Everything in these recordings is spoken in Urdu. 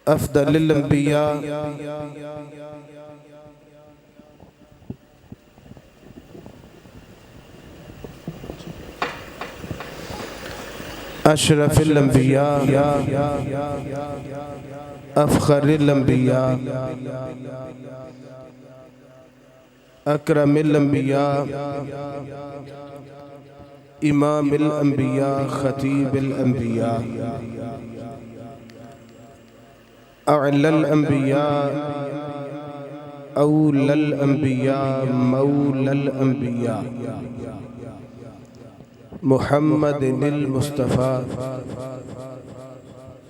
أفضل الأنبياء أشرف الأنبياء أفخر الأنبياء أكرم الأنبياء إمام الأنبياء خطيب الأنبياء أعلى الأنبياء أولى الأنبياء مولى الأنبياء محمد المصطفى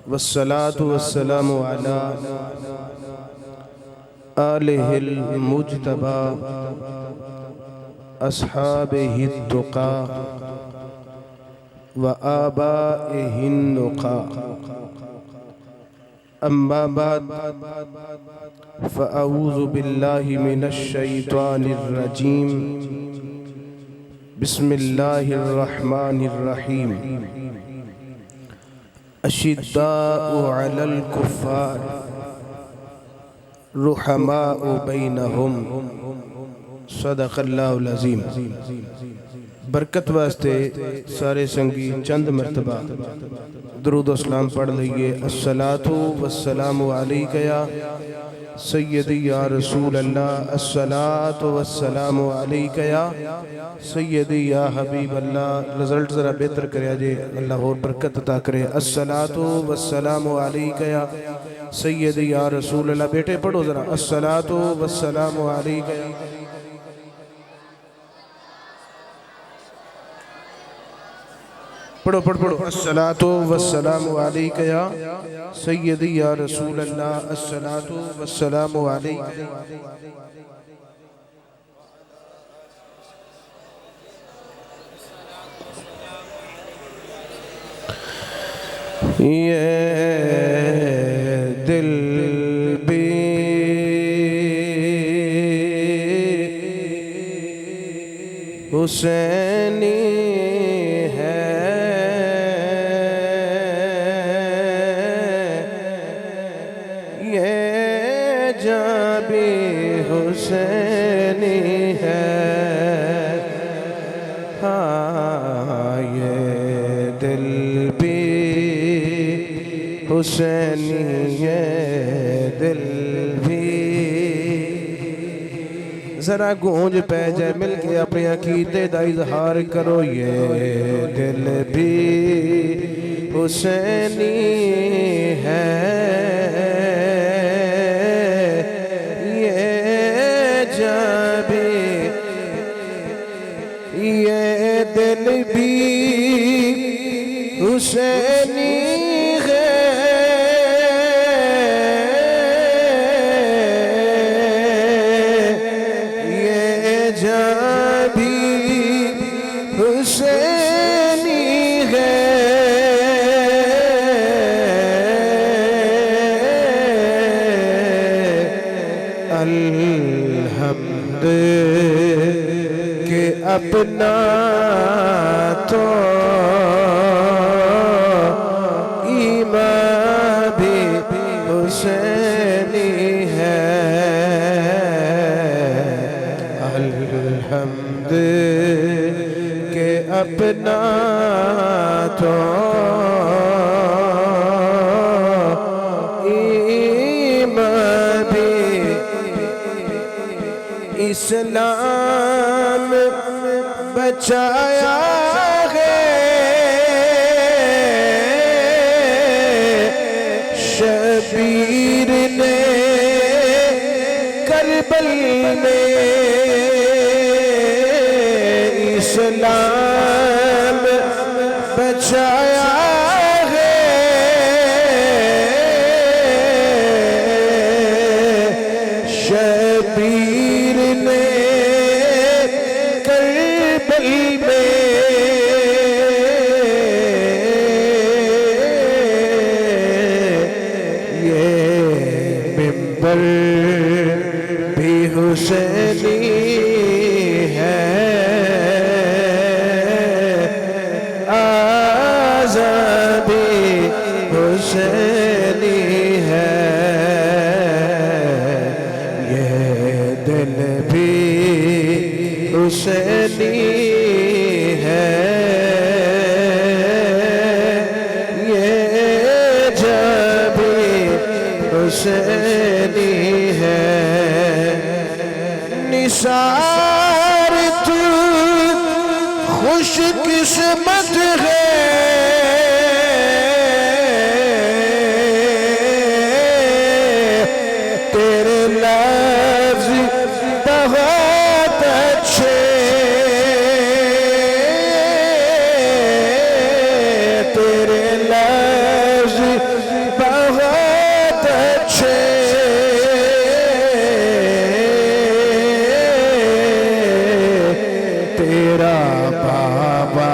والصلاة والسلام على آله المجتبى أصحابه التقى وآبائه النقى أما بعد فأعوذ بالله من الشيطان الرجيم بسم الله الرحمن الرحيم أشداء على الكفار رحماء بينهم صدق اللہ العظیم۔ برکت واسطے سارے سنگی چند مرتبہ درود و سلام پڑھ لئیے۔ الصلاة والسلام علیکہ یا سیدی یا رسول اللہ، الصلاة والسلام علیکہ یا سیدی یا حبیب اللہ۔ رزلٹ ذرا بہتر کرے آجے، اللہ اور برکت عطا کرے۔ الصلاة والسلام علیکہ یا سیدی یا رسول اللہ۔ بیٹے پڑھو ذرا، الصلاة والسلام علیکہ یا پڑھو پڑھو پڑھو۔ الصلاة والسلام علیکہ یا سیدی یا رسول اللہ، الصلاة والسلام علیکہ یہ دل بھی حسینی حسینی ہے، ہاں یہ دل بھی حسینی ہے، دل بھی۔ ذرا گونج پہ جائے، مل کے اپنے عقیدے دا اظہار کرو۔ یہ دل بھی حسینی ہے، یہ دل بھی حسینی ہے، یہ جان بھی حسینی ہے۔ الحمد کہ اپنا تو ایمان بھی حسینی ہے، الحمد کہ اپنا تو ایمان بھی اسلام بچایا ہے، شبیر نے کربل میں اسلام بچایا ہے، شبیر نے بھی حسینی ہے، آزاں بھی حسینی ہے، حسینی ہے یہ جب حسینی ہے نثار تو خوش قسمت ہے تیرے لفظ بہت اچھے تیرے لفظ بہت اچھے تیرا بابا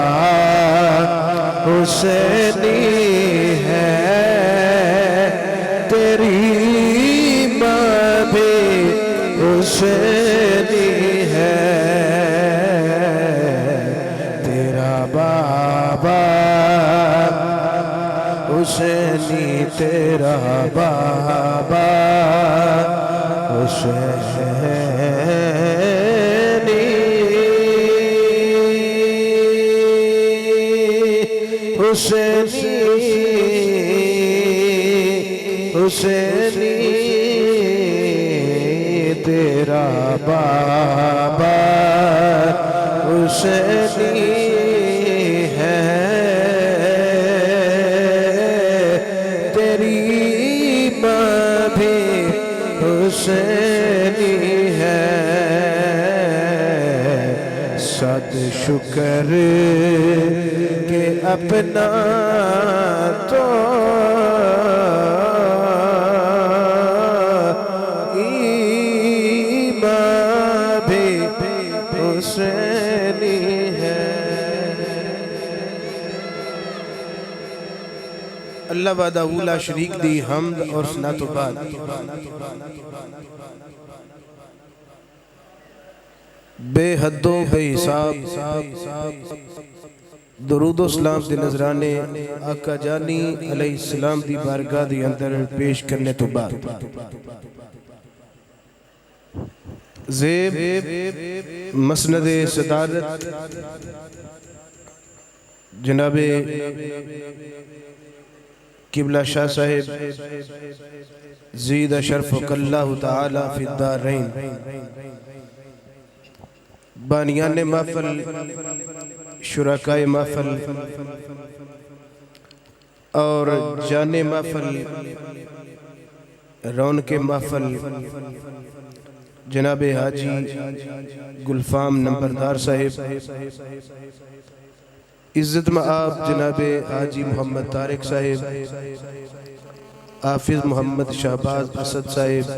حسینی ہے تیری ماں بھی حسینی ہے تیرا بابا حسینی تیرا بابا حسینی حسینی حسینی تیرا بابا حسینی ہے تیری ماں بھی حسینی ہے صد شکر کہ اپنا تو ایمان بھی حسینی ہے اللہ وحدہ اولا شریک دی حمد اور ثناء و بعد بے حد و بے حساب درود و سلام دی نظرانے آقا جانی علیہ السلام دی بارگاہ دی اندر پیش کرنے تو بعد زیب مسند صدارت جناب قبلہ شاہ صاحب زید شرفک اللہ تعالی فی الدارین بانیان محفل شرکائے محفل اور جان محفل رونق محفل جناب حاجی گلفام نمبردار صاحب عزت مآب جناب حاجی محمد طارق صاحب حافظ محمد شہباز اسد صاحب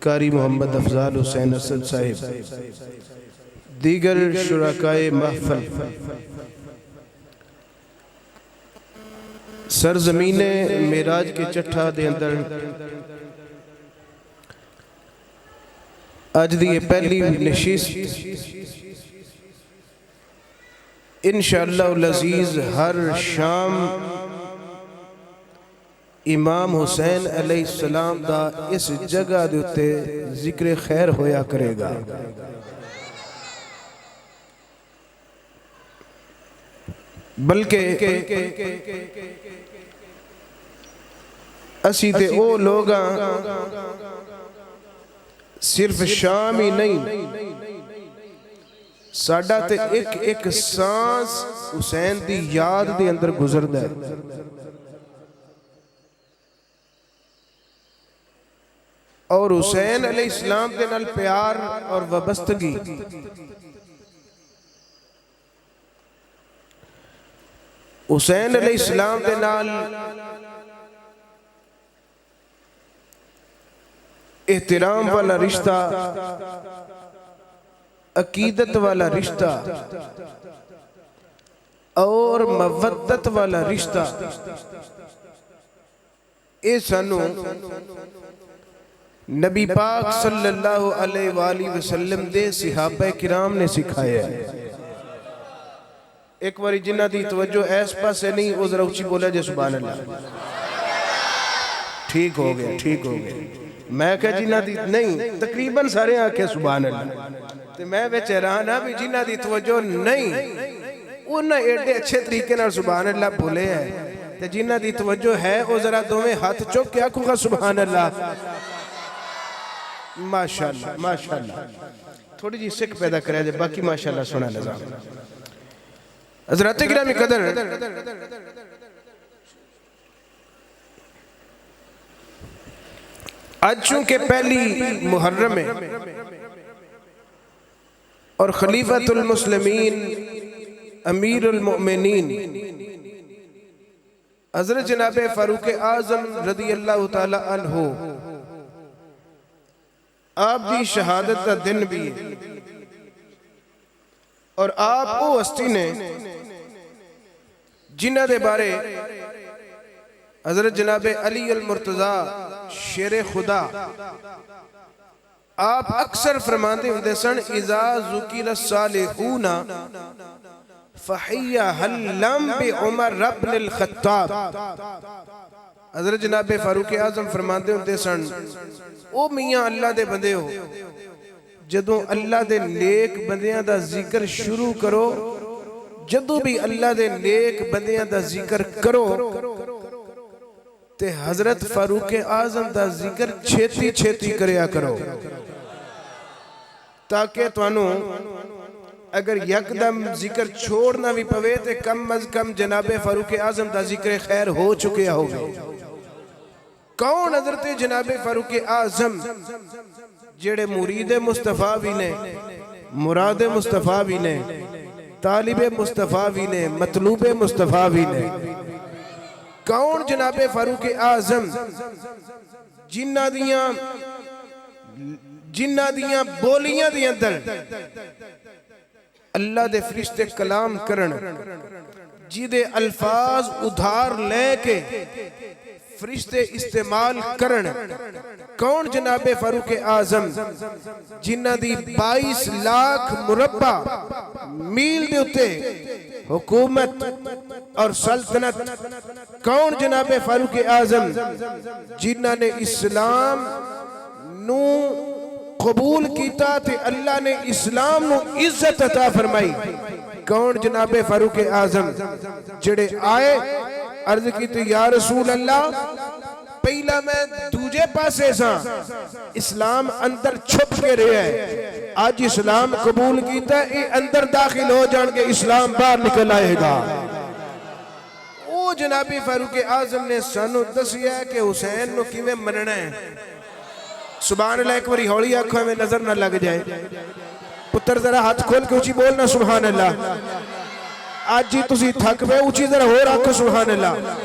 قاری محمد افضال حسین اسد صاحب دیگر شرکائے محفل سرزمین معراج کے چٹھا دے اندر آج دی پہلی نشست انشاءاللہ العزیز ہر شام امام حسین علیہ السلام دا اس جگہ دیتے ذکر خیر ہویا کرے گا بلکہ اسی تے او لوگاں صرف شام ہی نہیں ساڈا تے ایک سانس حسین دی یاد دے اندر گزر دے اور حسین علیہ السلام دے نال پیار اور وابستگی حسین علیہ السلام دے نال احترام والا رشتہ عقیدت والا رشتہ اور مودت والا رشتہ اے سانو نبی پاک صلی اللہ علیہ وآلہ وسلم دے صحابہ کرام نے سکھایا ہے ایک باری جنہ دی توجہ ایس پاس سے نہیں وہ ذرا اچھی بولا جے سبحان اللہ ٹھیک ہو گیا میں کہا جنہ دی نہیں تقریباً سارے آنکھیں سبحان اللہ تے میں وچ حیران ہاں بھی جنہ دی توجہ نہیں انہاں ایڈے اچھے طریقے نال سبحان اللہ بولے ہے تے جنہ دی توجہ ہے او ذرا دوویں ہاتھ چک کے آکھو گا سبحان اللہ ماشاءاللہ ماشاءاللہ تھوڑی جی سکھ پیدا کرے دے باقی ماشاءاللہ سنا نظام حضرات گرامی قدر آج چونکہ پہلی محرم ہے اور خلیفۃ المسلمین امیر المؤمنین حضرت جناب فاروق اعظم رضی اللہ تعالی عنہ آپ دی شہادت کا دن بھی ہے اور آپ وہ ہستی نے جنہ دے بارے حضرت جناب علی المرتضی شیر خدا آپ اکثر فرماتے ہوندے سن اذا ذکر الصالحون فحی حلم بعمر ابن الخطاب حضرت جناب فاروق اعظم فرماتے ہوندے سن او میاں اللہ دے بندے ہو جدوں اللہ دے نیک بندیاں دا ذکر شروع کرو جدوں بھی اللہ دے نیک بندیاں دا ذکر کرو تے حضرت فاروق اعظم دا ذکر چھیتی چھیتی کریا کرو تاکہ توانو اگر یکدم ذکر چھوڑنا بھی پوے تے کم از کم جناب فاروق اعظم دا ذکر خیر ہو چکے ہوگے کون حضرت جناب فاروق اعظم جڑے مرید مصطفیٰ بھی نے مراد مصطفیٰ بھی نے طالب مصطفیٰ بھی نے مطلوب مصطفیٰ بھی نے کون جناب فاروق اعظم جنہ دیاں بولیاں دیاں در اللہ دے فرشتے کلام کرن جیدے الفاظ ادھار لے کے فرشتے استعمال کرن کون جناب فاروق اعظم جنہ دی 22 لاکھ مربع میل دے اتے حکومت اور سلطنت کون جناب فاروق اعظم جنہ نے اسلام نو قبول کیتا تھے اللہ نے اسلام نو عزت عطا فرمائی کون جناب فاروق اعظم جڑے آئے عرض کی تو یا رسول اللہ پہلا میں دوجے پاسے سا اسلام اندر چھپ کے رہے ہے آج اسلام قبول کیتا ہے یہ اندر داخل ہو جان کے اسلام باہر نکل آئے گا او جناب فاروق اعظم نے سانو دسیا ہے کہ حسین نو کیویں مننا ہے سبحان اللہ ایک باری ہولی آنکھوں میں نظر نہ لگ جائے پتر ذرا ہاتھ کھول کے اونچی بولنا سبحان اللہ آج جی تسی تھک بے اونچی ذرا ہو رکھو سبحان اللہ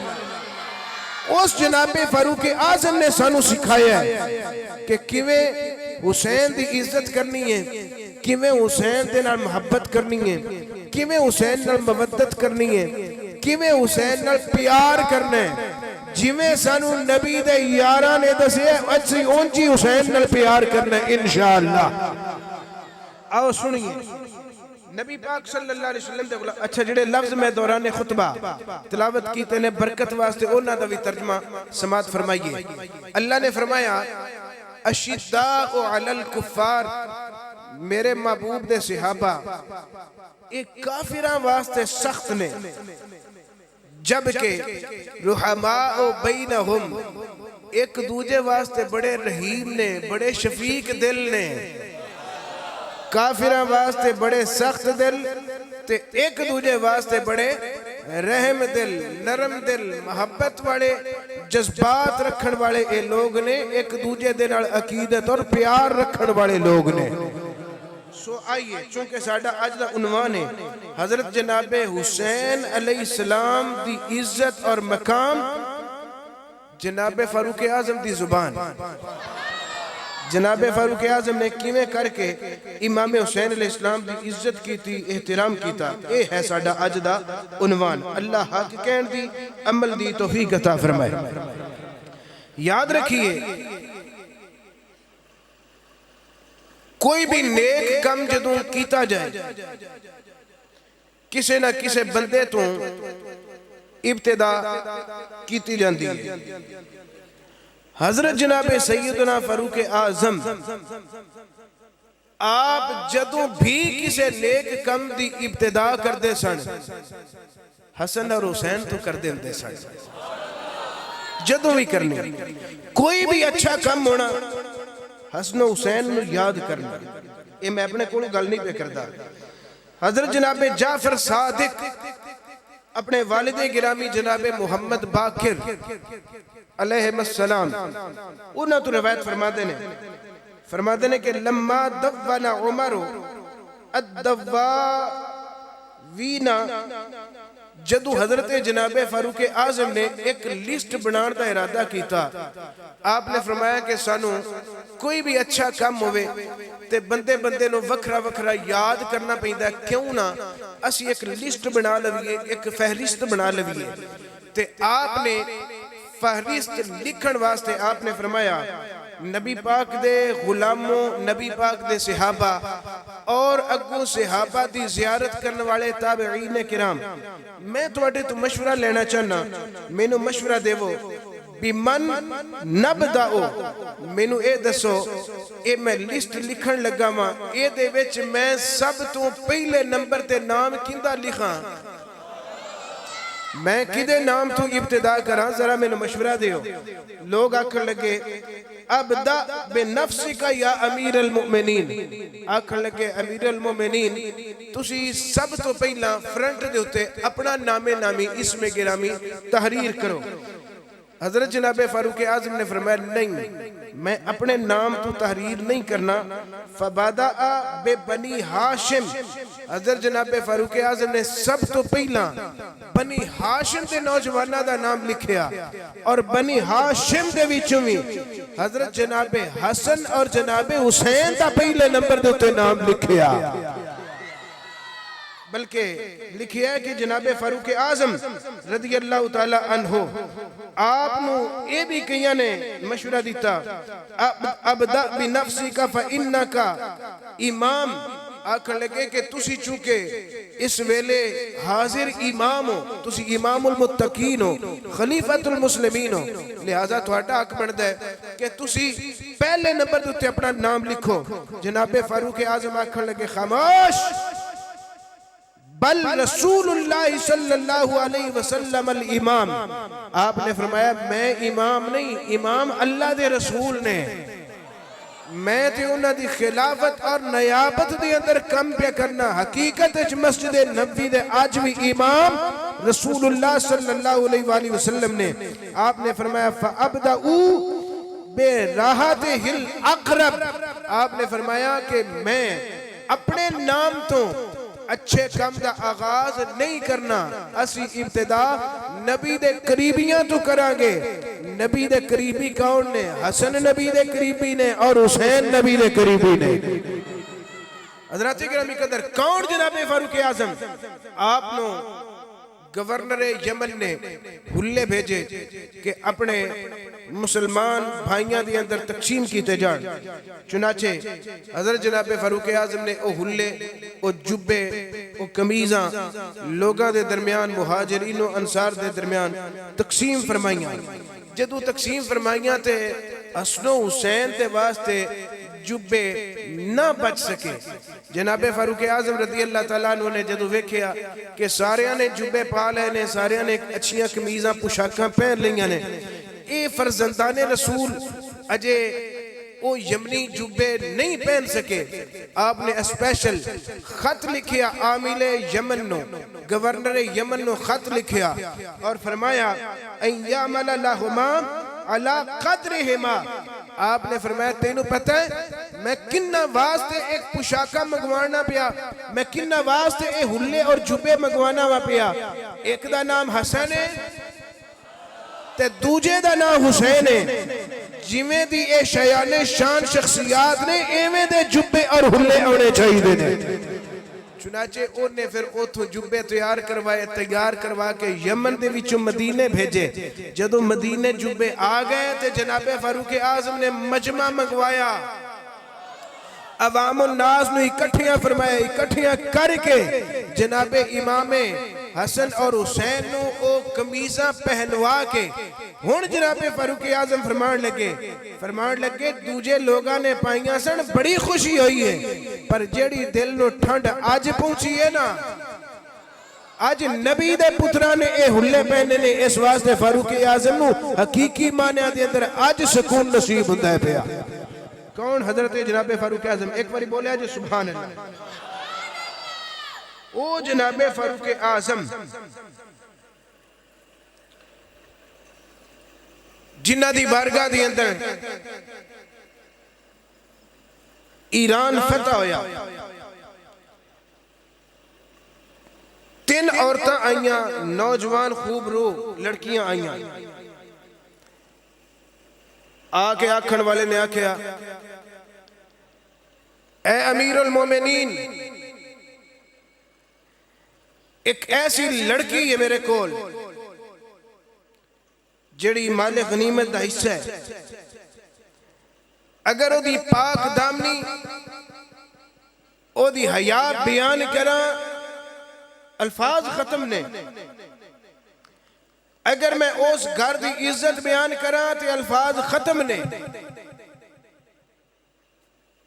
اس جناب فاروق اعظم نے سانو سکھایا ہے کہ کیویں حسین دی عزت کرنی ہے کیویں حسین دے نال محبت کرنی ہے کیویں حسین نال مودت کرنی ہے کیویں حسین نال پیار کرنا ہے جویں سانو نبی دے یاراں نے دسے اچھی اونچی حسین نال پیار کرنا ہے انشاءاللہ آؤ سنیے نبی پاک صلی اللہ علیہ وسلم دے بولا اچھا جڑے لفظ میں دوران خطبہ تلاوت کی تینے برکت واسطے اونا دا بھی ترجمہ سماعت فرمائیے اللہ نے فرمایا اشداء علی الکفار میرے محبوب دے صحابہ ایک کافران واسطے سخت نے جبکہ رحماء بینہم ایک دوجے واسطے بڑے رحیم نے بڑے شفیق دل نے کافران واسطے بڑے سخت دل تے ایک دوجے واسطے بڑے رحم دل نرم دل محبت والے جذبات رکھن والے اے لوگ نے ایک دوجے دے نال عقیدت اور پیار رکھن والے لوگ نے سو آئیے چونکہ ساڑھا آج دا عنوان ہے حضرت جناب حسین علیہ السلام دی عزت اور مقام جناب فاروق اعظم دی زبان جناب فاروق اعظم نے کیویں کر کے امام حسین علیہ السلام دی عزت کی تھی احترام کی تھا اے ہے ساڑھا آج دا عنوان اللہ حق کہن دی عمل دی توفیق عطا فرمائے یاد رکھیے کوئی بھی نیک کم جدوں کیتا جائے کسے نہ کسے بندے تو ابتدا کیتی جاندی ہے حضرت جناب سیدنا فاروق اعظم آپ جدوں بھی کسے نیک کم دی ابتدا کر دے سن حسن اور حسین تو کر دے سن جدوں بھی کرنی کوئی بھی اچھا کم ہونا حسن و حسین نو یاد کرنا یہ میں اپنے کو گل نہیں پہ کرتا حضرت جناب جعفر صادق اپنے والد گرامی جناب محمد باقر علیہ السلام انہاں تو روایت فرما دینے کہ لما دون عمر الدواوینا جدو حضرت جناب فاروق اعظم نے ایک لسٹ بنان دا ارادہ کیتا آپ نے فرمایا کہ سانو کوئی بھی اچھا کام ہوئے تے بندے نو وکھرا یاد کرنا پہندا کیوں نہ اسی ایک لسٹ بنا لویے ایک فہرست بنا لویے تے آپ نے فہرست لکھن واسطے آپ نے فرمایا نبی پاک دے غلاموں نبی پاک دے صحابہ اور اگوں صحابہ دی زیارت کرنے والے تابعین کرام میں تواڈے تو مشورہ لینا چاہنا مینوں مشورہ دیو بمن نبداؤ مینوں اے دسو اے میں لسٹ لکھن لگا ماں اے دے وچ میں سب تو پہلے نمبر تے نام کیندا لکھاں میں کدے نام تو ابتدا کراں ذرا میں مشورہ دیو لوگ آکھن لگے ابدا بنفسک یا امیر المؤمنین آکھن لگے امیر المؤمنین تسی سب تو پہلا فرنٹ دے ہوتے اپنا نام نامی اسم گرامی تحریر کرو حضرت جناب فاروق اعظم نے فرمایا نہیں میں اپنے نام تو تحریر نہیں کرنا فبادآ ببنی ہاشم حضرت جناب فاروق اعظم نے سب تو پہلا بنی ہاشم دے نوجوانہ دا نام لکھیا اور بنی ہاشم دے وچوں حضرت جناب حسن اور جناب حسین دا پہلے نمبر دے تے نام لکھیا بلکہ لکھیا ہے کہ جناب فاروق اعظم رضی اللہ تعالی عنہ آپ نو اے بھی کئیاں نے مشورہ دیتا ابدأ بنفسک فإنکا امام آکھن لگے کہ تسی چونکہ اس ویلے حاضر امام ہو تسی امام المتقین ہو خلیفۃ المسلمین ہو لہذا تھوڑا حق بندا ہے کہ تسی پہلے نمبر تے اپنا نام لکھو جناب فاروق اعظم آکھن لگے خاموش بل رسول اللہ صلی اللہ علیہ وسلم الامام آپ نے فرمایا میں امام نہیں امام اللہ دے رسول نے میں تے انہاں دی خلافت اور نیابت دے اندر کم پہ کرنا حقیقت اچ مسجد نبوی دے آج بھی امام رسول اللہ صلی اللہ علیہ وآلہ وسلم نے آپ نے فرمایا فَأَبْدَعُ بِرَاحَتِهِ الْأَقْرَبِ آپ نے فرمایا کہ میں اپنے نام تو اچھے کام دا آغاز نہیں کرنا اسی ابتدا نبی دے قریبیاں تو کرانگے نبی دے قریبی کون نے حسن نبی دے قریبی نے اور حسین نبی دے قریبی نے حضرات گرامی قدر کون جناب فاروق اعظم آپ نو گورنر یمن نے حلے بھیجے کہ اپنے مسلمان بھائیاں دی اندر تقسیم کیتے جان چنانچہ حضرت جناب فاروق اعظم نے او حلے او جبے او کمیزاں لوگاں دے درمیان مہاجرین و انصار دے درمیان تقسیم فرمائیاں جدو تقسیم فرمائیاں تے حسن و حسین تے واسطے جبے نہ بچ سکے جناب فاروق اعظم رضی اللہ تعالیٰ عنہ نے جدو ویکھیا کہ ساریاں نے جبے پا لے نے ساریاں نے اچھیاں کمیزاں پوشاکاں پہن لیاں نے اے فرزندان رسول اجے او یمنی جبے نہیں پہن سکے آپ نے اسپیشل خط لکھیا عامل یمن نو گورنر یمن نو خط لکھیا اور فرمایا ان یعمل لہما علی قدرہما آپ نے فرمایا تینوں پتہ ہے میں کنہ واسطے ایک پوشاکہ مگوانا پیا میں کنہ واسطے اے حلے اور جبے مگوانا پیا ایک دا نام حسن ہے تے دوجے دا نام حسین ہے جویں دی اے شیان شان شخصیات نے ایویں دے جبے اور حلے ہونے چاہیے دے چنانچہ انہوں نے پھر اوتھوں جبے تیار کروا کے یمن دے وچوں مدینے بھیجے جدو مدینے جبے آ گئے تے جناب فاروق اعظم نے مجمع منگوایا عوام الناس نو اکٹھیاں فرمایا اکٹھیاں کر کے جناب امام حسن اور حسین نو او کمیزاں پہنوا کے ہن جناب فاروق اعظم فرمان لگے دوجے لوگاں نے پائیاں سن بڑی خوشی ہوئی ہے پر جیڑی دل نو ٹھنڈ آج پہنچی ہے نا آج نبی دے پترہ نے اے ہلے پہنے نے اس واسطے فاروق اعظم نو حقیقی معنی دے اندر آج سکون نصیب ہوتا ہے پیا کون حضرت جناب فاروق اعظم ایک باری بولے آج سبحان اللہ او جناب فاروق اعظم جنہ دی بارگاہ دی اندر ایران فتح ہویا 3 عورتاں آئیاں نوجوان خوب رو لڑکیاں آئیاں آکے آکھن والے نے آکھیا اے امیر المومنین ایک ایسی لڑکی ہے میرے کول جڑی مال غنیمت دا حصہ ہے اگر او دی پاک دامنی او دی حیا بیان کرا الفاظ ختم نے اگر میں اس گھر دی عزت بیان کرا تو الفاظ ختم نے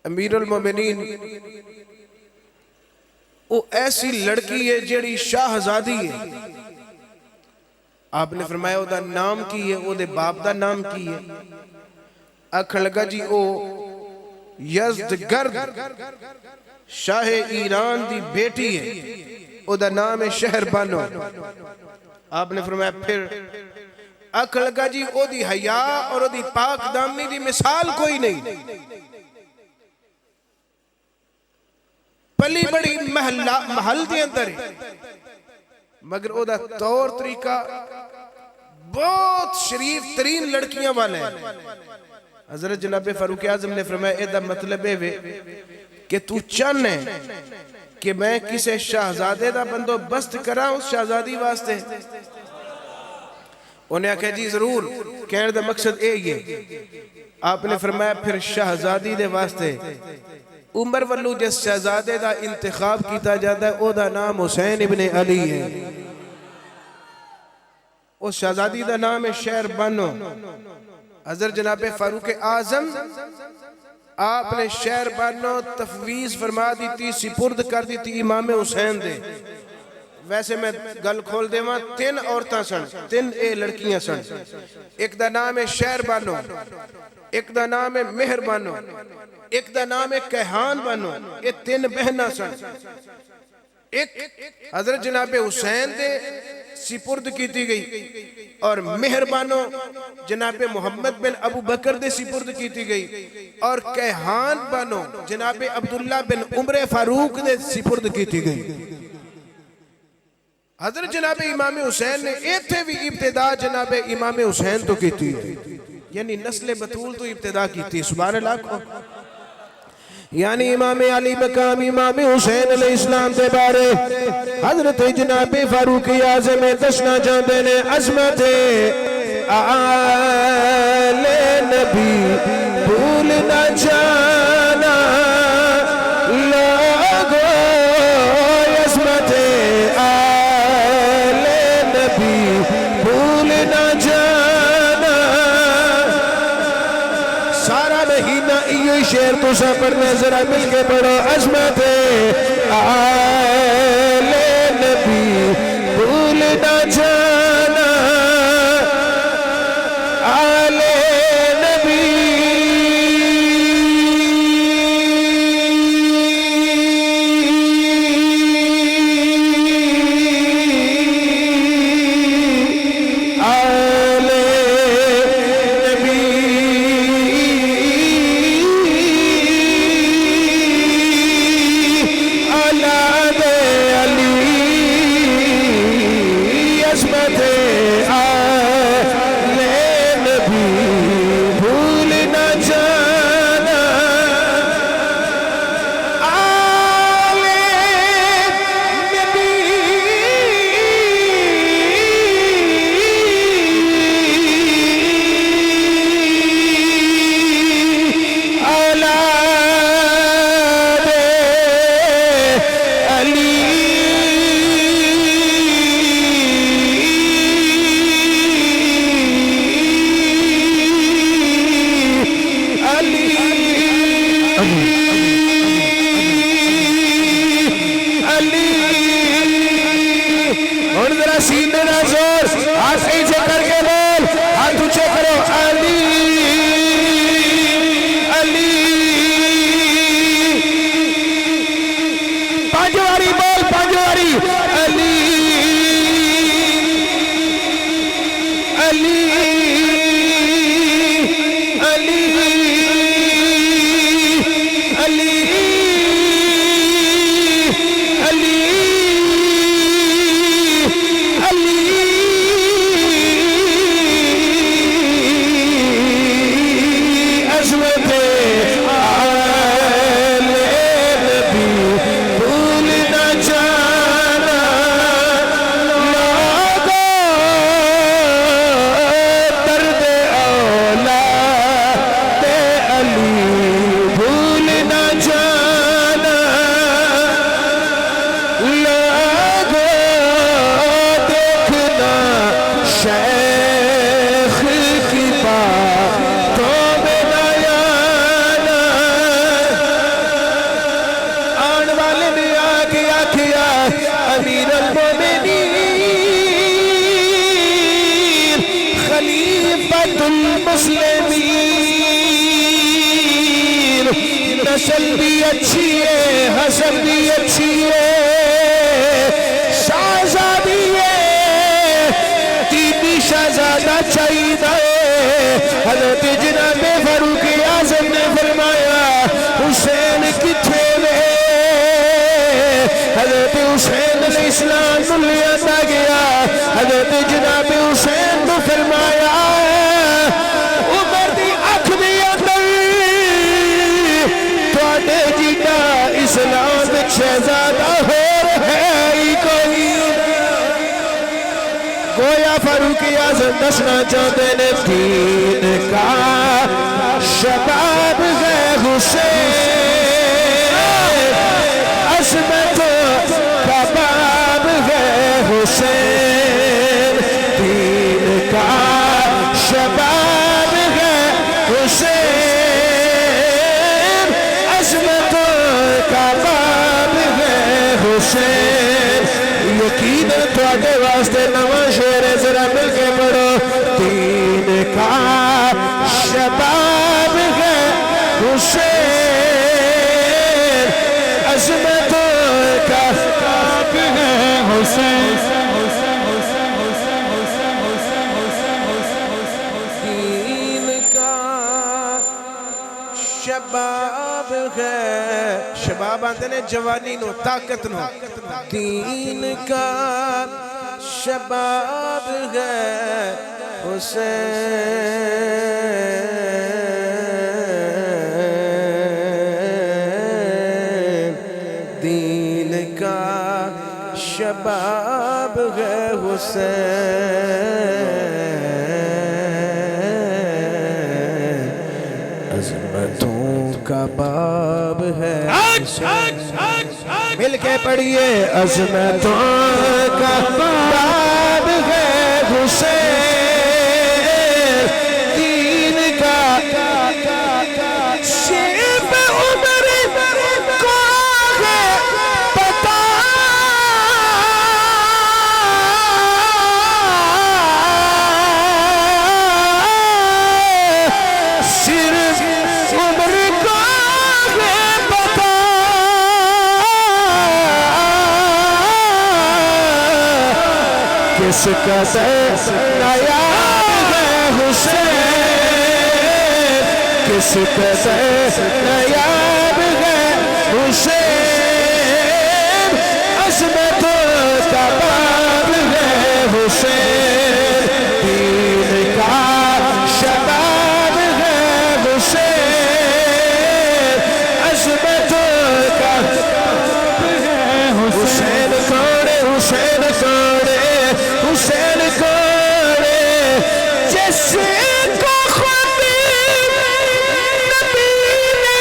امیر المومنین وہ ایسی لڑکی ہے جیڑی شاہزادی ہے آپ نے فرمایا او دا نام کی ہے او دے باپ دا نام کی ہے اکھن لگا جی او یزدگرد شاہ ایران دی بیٹی ہے او دا نام ہے شہر بانو آپ نے فرمایا پھر اکھن لگا جی او دی حیا اور او دی پاک دامنی دی مثال کوئی نہیں پلی بڑی محل دی اندر ہے مگر او دا طور طریقہ بہت شریف ترین لڑکیاں والے ہیں حضرت جناب فاروق اعظم نے فرمایا اے دا مطلب ہے کہ تو چن ہے کہ میں کسے شہزادے دا بندو بست کرا اس شہزادی واسطے انہیں کہا جی ضرور کہنے دا مقصد اے یہ آپ نے فرمایا پھر شہزادی دے واسطے عمر ولو جس شہزادے دا انتخاب کیتا جاتا ہے او دا نام حسین ابن علی ہے اس شہزادی دا نام ہے شہر بانو حضرت جناب فاروق اعظم آپ نے شہر بانو تفویض فرما دی تھی سپرد کر دی تھی امام حسین دے ویسے میں گل کھول دے وہاں 3 عورتاں سن 3 اے لڑکیاں سن ایک دا نام ہے شہر بانو ایک دا نام ہے مہر بانو ایک دا نام ہے کہان بانو یہ 3 بہنہ سن ایک حضرت جناب حسین دے سپرد کیتی گئی اور مہر بانو جناب محمد بن ابو بکر دے سپرد کیتی گئی اور کہان بانو جناب عبداللہ بن عمر فاروق دے سپرد کیتی گئی حضرت جناب امام حسین نے ایتھے بھی ابتدا جناب امام حسین تو کیتی ہے یعنی نسل بطول تو ابتدا کیتی ہے سبحان اللہ کو یعنی امام علی مقام امام حسین علیہ السلام دے بارے حضرت جناب فاروق اعظم دسنا چاہتے نے عظمت آل نبی بھول نہ جانا لوگو عظمت آل نبی بھول نہ جانا سارا مہینہ یہ شعر تو سا پڑھنے ذرا مل کے پڑھو عظمت آل نبی بھول نہ جانا آل نبی عظمت علی اور ذرا سینے نہ زور ہاتھ ایسے کر کے بول ہاتھ اونچے کرو علی علی پانچ واری بول پانچ واری علی علی علی علی علی نسل بھی اچھی ہے حسن بھی اچھی ہے شہزادی ہے تیمی شہزادہ چاہیدہ ہے حضرت جناب فاروق اعظم نے فرمایا حسین کتھے لے حضرت حسین علیہ السلام کو لے آتا گیا حضرت جناب حسین کو فرمایا عمر دی اکھ دی اندر تواڈے جیتا اسلام ایک شہزادہ ہو ہے کوئی گویا فاروق اعظم دسنا چاہتے نے دین کا شباب ہے حسین عظمت کا باب ہے حسین دین کا شباب ہے حسین عظمت کا باب ہے حسین یقین تواڈے واسطے نواں شعر ذرا مل کے پڑھو دین کا شباب ہے حسین عظمت کا باب ہے حسین دین کا شباب ہے شباب آتے نے جوانی نو طاقت نو دین کا شباب ہے حسین دین کا شباب ہے حسین عظمتوں کا باب ہے مل کے پڑھیے عظمتوں کا باب ہے حسین دین کا شیب عمر کو ہے پتا صرف عمر کو ہے پتا کس قدر نایاب ہے حسین کس قدر نایاب ہے حسین عظمت کا باب ہے حسین دین کا شباب ہے حسین عظمت کا باب ہے حسین کوڑے حسین کوڑے حسین کوڑے جیسے کو خود نبی نے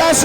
10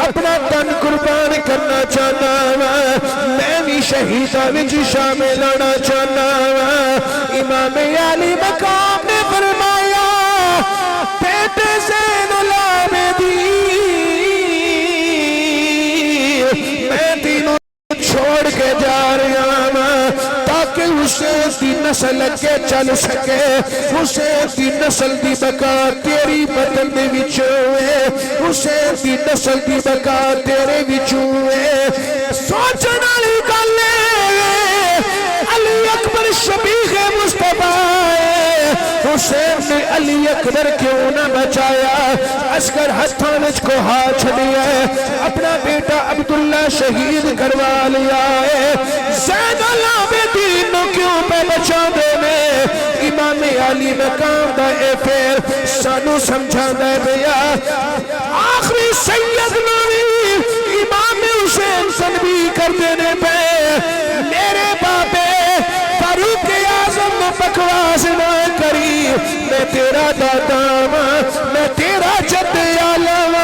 اپنا تن قربان کرنا چاہنا میں بھی شہیداں وچ شامل ہونا چاہنا امام علی مقام نے فرمایا بیٹے زین العابدین میں تینوں چھوڑ کے جا رہا ہوں تاکہ حسین دی نسل کے چل سکے حسین دی نسل دی بقا تیری بدن دے وچوں ہے حسین دی نسل دی بقا تیرے وچوں ہے سوچن والی گل ہے علی اکبر شبیخ مصطفیٰ حسین نے علی اکبر کیوں نہ بچایا عسکر ہتھاں وچ کو ہاتھ چھڑیا ہے اپنا بیٹا عبداللہ شہید کروا لیا ہے زین العابدین نو کیوں پہ بچا دے میں امام علی مقام دا اے پھر سانو سمجھا دے بیا آخری سید نوی امام حسین سنبی کر دینے پہ میرے بابے فاروق اعظم بکواس نہ کری میں تیرا دادا میں تیرا جد عالم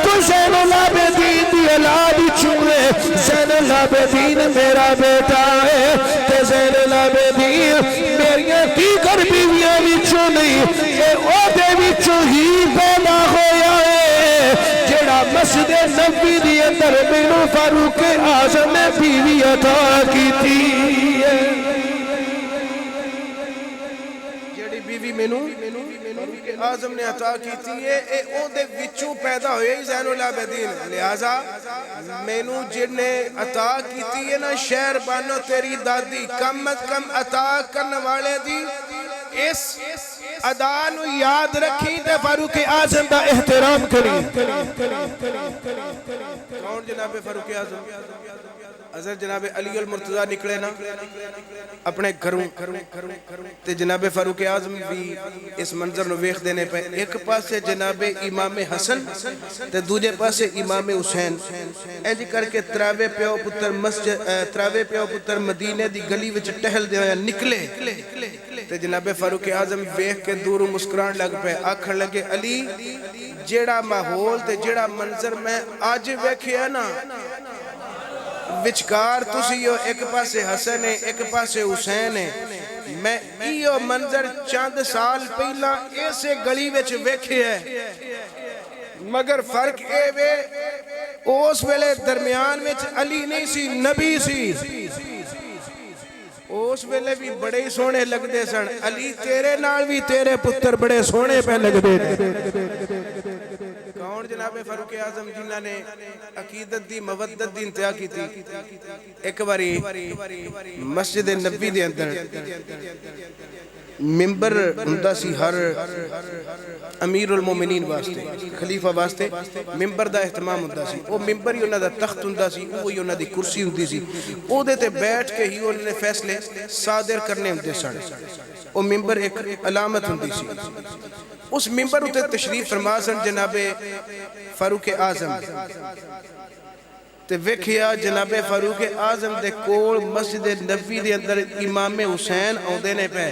تو زین العابدین دی اولاد چونے زین العابدین میرا بیٹا ہے تے زین العابدین میریاں دیگر بیویاں وچوں نہیں اے او دے وچوں ہی پیدا ہویا ہے جڑا مسجد نبوی دی اندر مینوں فاروق اعظم نے بیوی عطا کیتی ہے جڑی بیوی مینوں فاروق اعظم نے عطا کیتی ہے اے او دے وچوں پیدا ہوئے زین العابدین لہذا مینوں جن نے عطا کیتی ہے نا شہر بانو تیری دادی کم از کم عطا کرنے والے دی اس ادانو یاد رکھی تے فاروق اعظم دا احترام کری کون جناب فاروق اعظم حضرت جناب علی المرتضی نکلے نا اپنے گھروں تے جناب فاروق اعظم بھی اس منظر نو ویکھ دینے پہ ایک پاسے جناب امام حسن تے دوجے پاسے امام حسین اینج کر کے تراوے پیو پتر مسجد تراوے پیو پتر مدینے دی گلی وچ ٹہل دے ہویا نکلے تے جناب فاروق اعظم ویکھ کے دوروں مسکران لگ پہ آکھن لگے علی جیڑا ماحول تے جیڑا منظر میں آج ویکھیا نا وچکار تسیو ایک پاسے حسن ہے ایک پاسے حسین ہے میں ایو منظر چاند سال پہلا ایسے گلی وچ ویکھے ہے مگر فرق اے وے اس ویلے درمیان وچ علی نہیں سی نبی سی اس ویلے بھی بڑے سونے لگ دے سن علی تیرے نال بھی تیرے پتر بڑے سونے پہ لگ دے کون جناب فاروق اعظم جنہاں نے عقیدت دی مودت دی انتہا کی تھی ایک باری مسجد نبی دے اندر ممبر ہوندا سی ہر امیر المومنین واسطے خلیفہ واسطے ممبر دا اہتمام ہوندا سی او ممبر ہی انہاں دا تخت ہوندا سی وہی انہاں دی کرسی ہوندی سی او دے تے بیٹھ کے ہی انہاں نے فیصلے صادر کرنے ہوندے سن او ممبر ایک علامت ہوندی سی اس ممبر اتے تشریف فرما سن جناب فاروق اعظم تے ویکھیا جناب فاروق اعظم دے کول مسجد نبوی دے اندر امام حسین اوندے نے پہ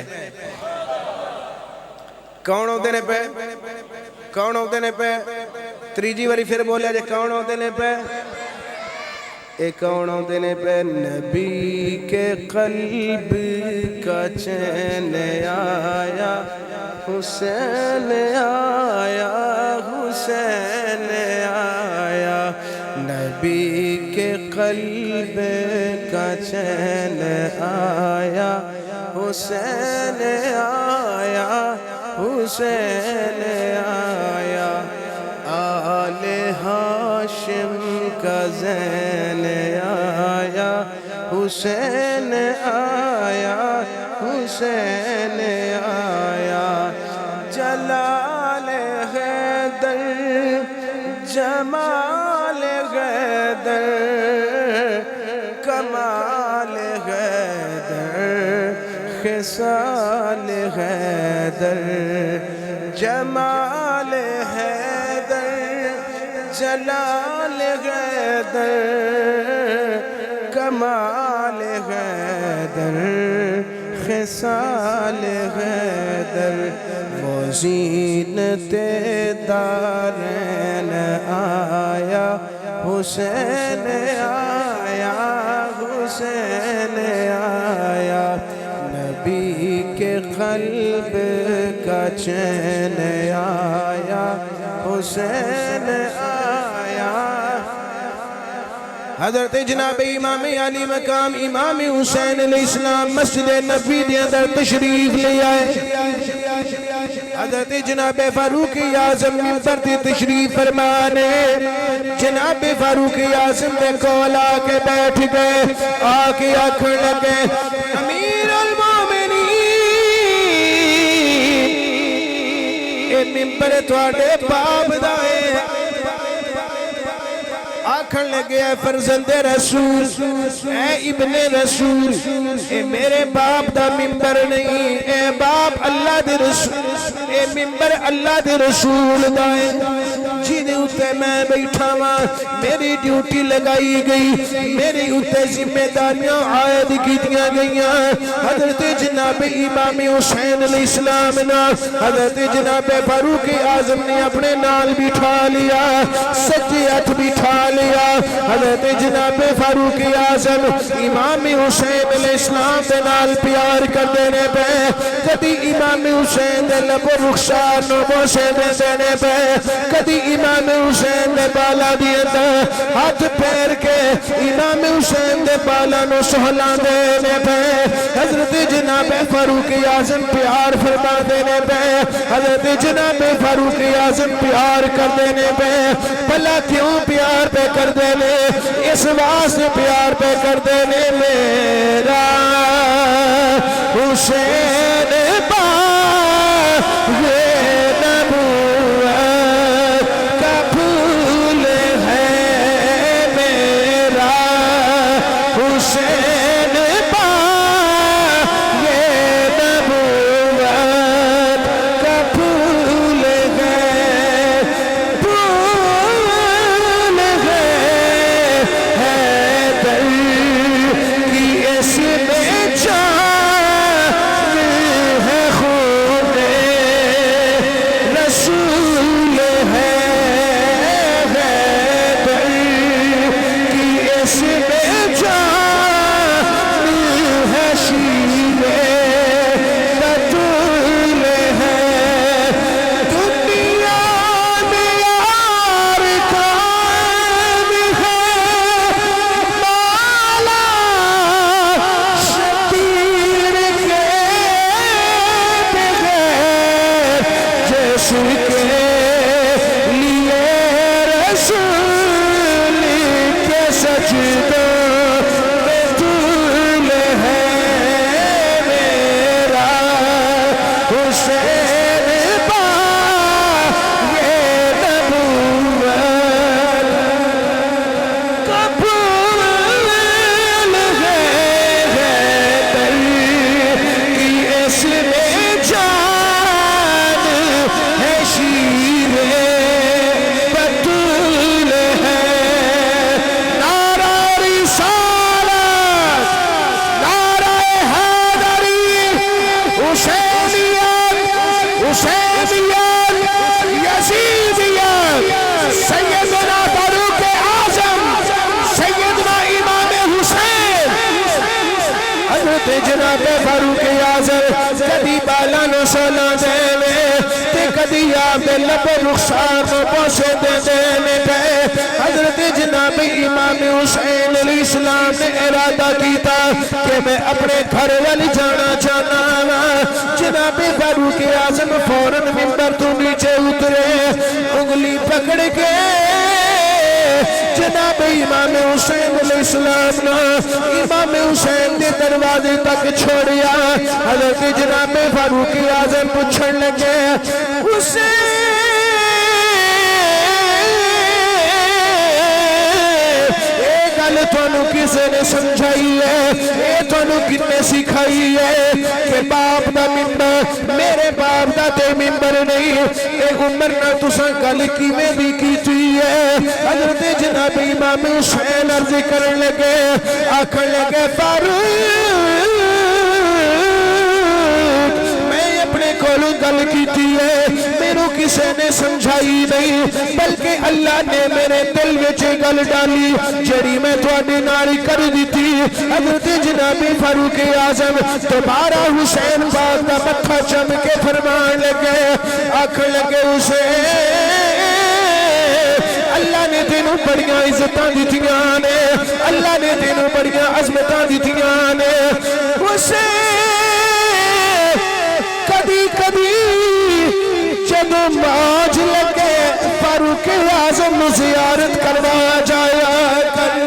کون اوندے نے پہ کون اوندے نے پہ تریجی واری پھر بولیا جے کون اوندے نے پہ ایک کون اوندے نے پہ نبی کے قلب کا چین آیا حسین آیا حسین آیا نبی کے قلب کا چین آیا حسین آیا حسین آیا آل ہاشم کا زین آیا حسین آیا حسین آیا جلال حیدر جمال حیدر کمال حیدر خصال حیدر جمال حیدر جلال حیدر کمال حیدر خصال حیدر وہ زینت دارین آیا حسین آیا حسین آیا نبی کے قلب کا چین آیا حسین آیا حضرت جناب امام علی مقام امام حسین علیہ السلام مسجد نبی دے اندر تشریف لے آئے حضرت جناب فاروق اعظم منبر تے تشریف فرمانے جناب فاروق اعظم دے کول آ کے بیٹھ گئے آ کے آکھن لگے امیر المومنین اے منبر تواڈے باپ دا ہے آکھن لگے اے فرزند رسول اے ابن رسول اے میرے باپ دا منبر نہیں اے باپ اللہ دے رسول اے منبر اللہ دے رسول دا ہے جیدے اتے میں بیٹھا ماں میری ڈیوٹی لگائی گئی میری اتے ذمہ داریاں عائد کی دیا گئیاں حضرت جناب امام حسین علیہ السلام نا حضرت جناب فاروق اعظم نے اپنے نال بٹھا لیا سجے ہاتھ بٹھا لیا حضرت جناب فاروق اعظم امام حسین علیہ السلام دے نال پیار کر دینے پہ کدی امام حسین دے لب رخسار نو بوسے دے دینے پہ کدی امام حسین دے بالا دی اندر ہاتھ پیر کے امام حسین دے بالا نو سہلا دینے پہ حضرت جناب فاروق اعظم پیار فرما دینے پہ حضرت جناب فاروق اعظم پیار کر دینے پہ بھلا کیوں پیار پہ کر دینے اس واسطے پیار پہ کر دینے میرا حسین با یہ نبوت کا پھول ہے میرا حسین با یہ نبوت کا پھول ہے پھول ہے حیدر کی اس میں جان ہے خون رسول ہے حیدر کی اس میں جان ہے شیر بطول ہے دنیا میں یار کام ہے مولا شبیر کے بغیر جس کے لیے رسول کے سجدوں میں طول ہے میرا حسین با یہ نبوت کا پھول ہے حیدر کی اس میں جان ہے شیر بطول ہے نعرہ رسالت نعرہ حیدری حسینیت حسینیت یزیدیت سیدنا فاروق اعظم سیدنا امام حسین حضرت جناب فاروق اعظم کدی بالا نو سونا دینے تے کدی آپ دے لب رخسار نو بوسے دے دینے پہ حضرت جناب امام حسین علیہ السلام نے ارادہ کیتا کہ میں اپنے گھر والی جانا چاہنا جناب فاروق اعظم فوراً منبر تو نیچے اترے انگلی پکڑ کے جناب امام حسین علیہ السلام نے امام حسین دے دروازے تک چھوڑیا حضرت جناب فاروق اعظم پوچھن لگے حسین گل تھانوں کسے نے سمجھائی ہے اے تھانوں کنے سکھائی ہے کہ باپ دا ممبر میرے باپ دا تے ممبر نہیں اے عمر نہ تساں گل کیویں دی کیتی ہے حضرت جناب امام حسین عرض کرن لگے آکھن لگے فاروق میں اپنے کول کول گل کیتی ہے میرے کسے نے سمجھائی نہیں بلکہ اللہ نے میرے دل وچ گل ڈالی جڑی میں تواڈے نال کر دتی حضرت جناب فاروق اعظم دوبارہ حسین پاک دا متھا چم کے فرمان لگے آکھن لگے حسین اللہ نے تینوں بڑیاں عزتاں دتیاں نے اللہ نے تینوں بڑیاں عظمتاں دتیاں نے حسین کدی کدی جدوں موج لگے فاروق اعظم زیارت کروا جایا کر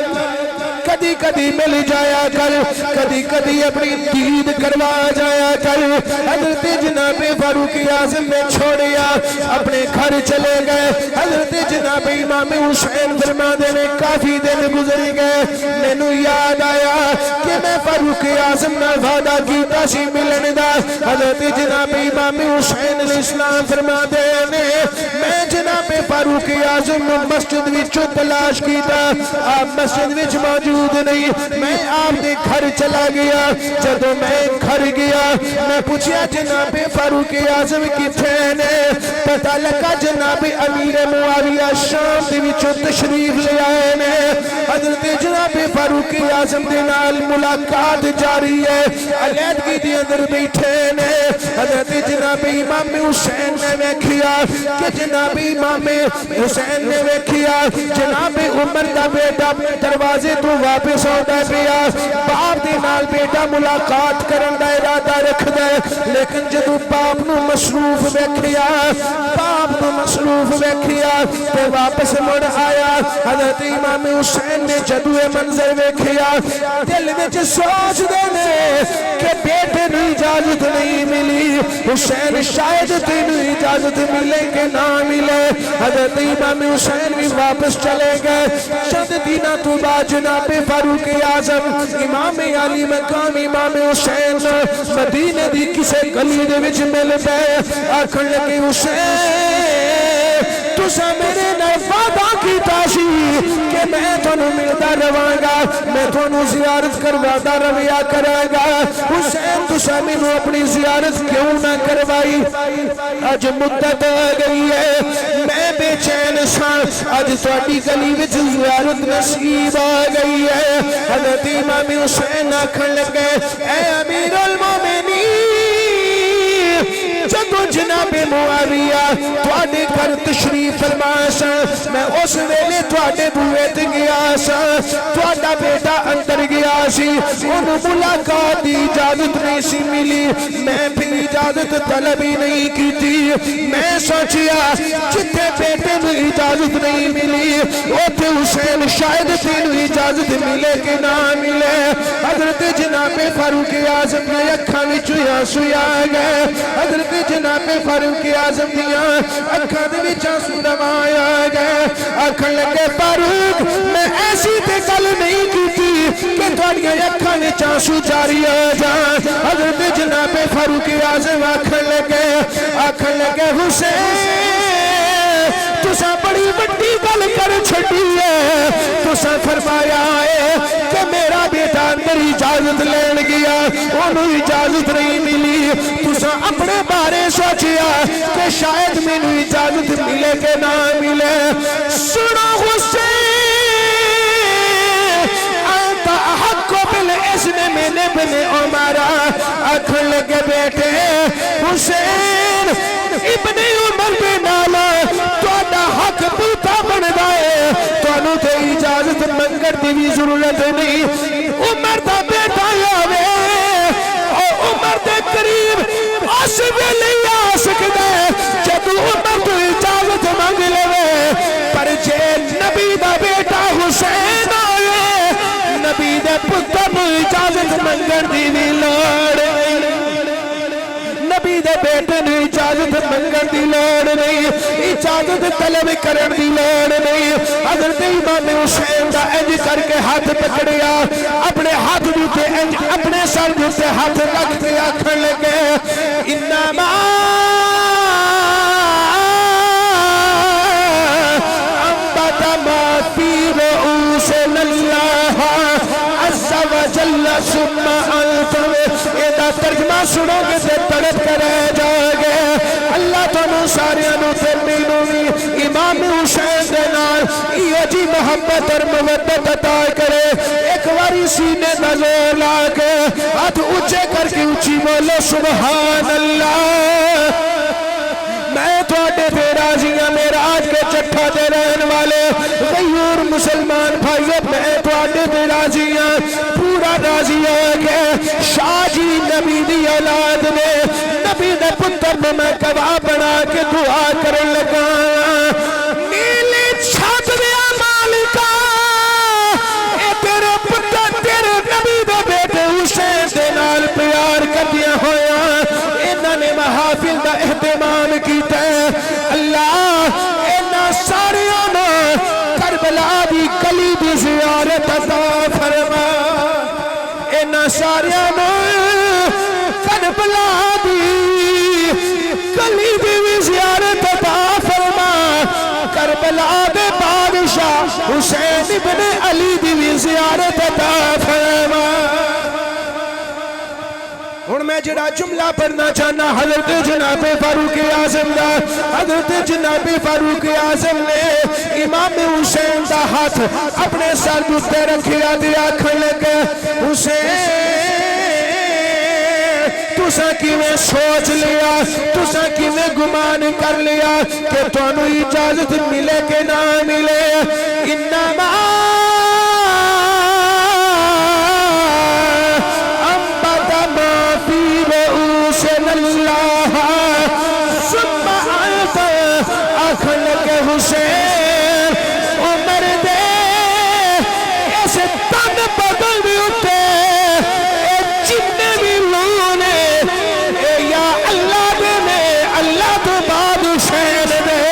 کدی کدی مل جایا کر کدی کدی اپنی دید کروا جایا کر حضرت جناب فاروق اعظم نے چھوڑیا اپنے گھر چلے گئے حضرت جناب امام حسین فرماتے نے کافی دن گزر گئے مینوں یاد آیا کہ میں فاروق اعظم نال وعدہ کیتا سی ملن دا حضرت جناب امام حسین علیہ السلام فرماتے نے میں جناب فاروق اعظم مسجد وچوں تلاش کیتا آپ مسجد وچ موجود نہیں میں آپ دے گھر چلا گیا جدو میں گھر گیا میں پوچھیا جناب فاروق اعظم کتھے نے پتہ لگا جناب امیر معاویہ شام دے وچوں تشریف لے آئے نے حضرت جناب فاروق اعظم دے نال ملاقات جاری ہے علیحدگی دے اندر بیٹھے نے حضرت جناب امام حسین نے ویکھیا کہ جناب امام حسین نے ویکھیا جناب عمر دا بیٹا دروازے تو واپس آتا پیا باپ دے نال بیٹا ملاقات کرن دا ارادہ رکھدا ہے لیکن جدوں باپ نو مصروف ویکھیا باپ نو مصروف ویکھیا تے واپس مڑ آیا حضرت امام حسین نے جدوں یہ منظر ویکھیا دل وچ سوچ دے نے کہ بیٹے نوں اجازت نہیں ملی حسین شاید تینوں اجازت ملے کہ نہ ملے حضرت امام حسین بھی واپس چلے گئے چند دنوں تو بعد جناب فاروق اعظم امام علی مقام امام حسین مدینے دی کسے گلی دے وچ مل پئے آکھن لگے حسین تساں میرے نال وعدہ کیتا سی کہ میں تانوں ملدا رہاں گا میں تانوں زیارت کروادا رہیا کراں گا حسین تساں مینوں اپنی زیارت کیوں نہ کروائی اج مدت آ گئی ہے میں بے چین ساں اج تہاڈی گلی وچ زیارت نصیب آ گئی ہے حضرت امام حسین آکھن لگے اے امیر المومنین جدو جناب معاویہ تواڈے گھر تشریف فرما سا میں اس ویلے تواڈے بوئے تے گیا سا تواڈا بیٹا اندر گیا سی اونوں ملاقات دی اجازت نہیں سی ملی میں بھی اجازت طلب ہی نہیں کیتی میں سوچیا جتھے بیٹے نوں اجازت نہیں ملی اوتھے حسین شاید تینوں اجازت ملے کہ نہ ملے حضرت جناب فاروق اعظم نے اکھاں وچ آنسو آ گئے حضرت جناب فاروق اعظم دیاں اکھاں دے وچ آنسو نوایا گئے آکھن لگے فاروق میں ایسی تے گل نہیں کیتی کہ تہاڈیاں اکھاں وچ آنسو جاری ہو جان حضرت جناب فاروق اعظم آکھن لگے حسین تساں بڑی بڑی گل کر چھڈی ہے تساں فرمایا ہے کہ میرا بیٹا اندر اجازت لین گیا انہوں اجازت نہیں ملی تساں اپنے بارے سوچیا کہ شاید مینوں اجازت ملے کہ نہ ملے سنو حسین انت احق بالاسم من ابن عمر آکھن لگے بیٹے حسین ابن عمر دے نال تہاڈا حق پوتا بندا ہے تانوں تے اجازت منگن دی بھی ضرورت نہیں عمر دا بیٹا آوے او عمر دے قریب اس ویلے آ سکدا ہے جدوں عمر تو اجازت منگ لے پر جے نبی دا بیٹا حسین آئے نبی دے پتر نوں اجازت منگن دی بھی لوڑ نبی دے بیٹے نوں اجازت منگن دی لوڑ نہیں اجازت طلب کرن دی لوڑ نہیں حضرت امام حسین دا انج کر کے ہاتھ پکڑیا اپنے ہاتھ تے انج اپنے سر تے ہاتھ رکھ کے آکھن لگے انما انبت ما فی رؤوسنا اللہ عز وجل ثم انتم ترجمہ سنو گے تے تڑپ کر رہ جاؤ گے محبت اور مودت عطا کرے. ایک باری سینے کا زور لا کے ہاتھ اونچے کر کے اونچی بولو سبحان اللہ. میں تواڈے تے راضی ہاں معراج کے چٹھا تے رہن والے غیور مسلمان بھائیو, میں تواڈے تے راضی ہاں, پورا راضی ہو کے شاہ جی نبی دی اولاد نے نبی دے پتر نے میں گواہ بنا کے دعا کرن لگا. نیلی چھت دیا مالکا اے تیرے پتر تیرے نبی دے بیٹے حسین دے نال پیار کردیاں ہویا انہاں نے محافل دا اہتمام کیتا ہے. اللہ انہاں ساریاں نو کربلا دی گلی دی زیارت عطا فرما. انہاں ساریاں نو کربلا دی گلی دی زیارت عطا فرما. کربلا دے بادشاہ حسین ابن علی دی زیارت عطا فرما. اور میں جڑا جملہ پڑھنا چاہنا حضرت جناب فاروق اعظم دا. حضرت جناب فاروق اعظم نے امام حسین دا ہاتھ اپنے سر تے رکھیا تے آکھن لگے حسین تساں کیویں سوچ لیا, تساں کیویں گمان کر لیا کہ تانوں اجازت ملے کہ نہ ملے. انما اللہ ثم انت آکھن لگے حسین عمر دے اس تن بدل بھی اٹھے اے جننے بھی لونے اے یا اللہ دے نے اللہ تو بعد حسین دے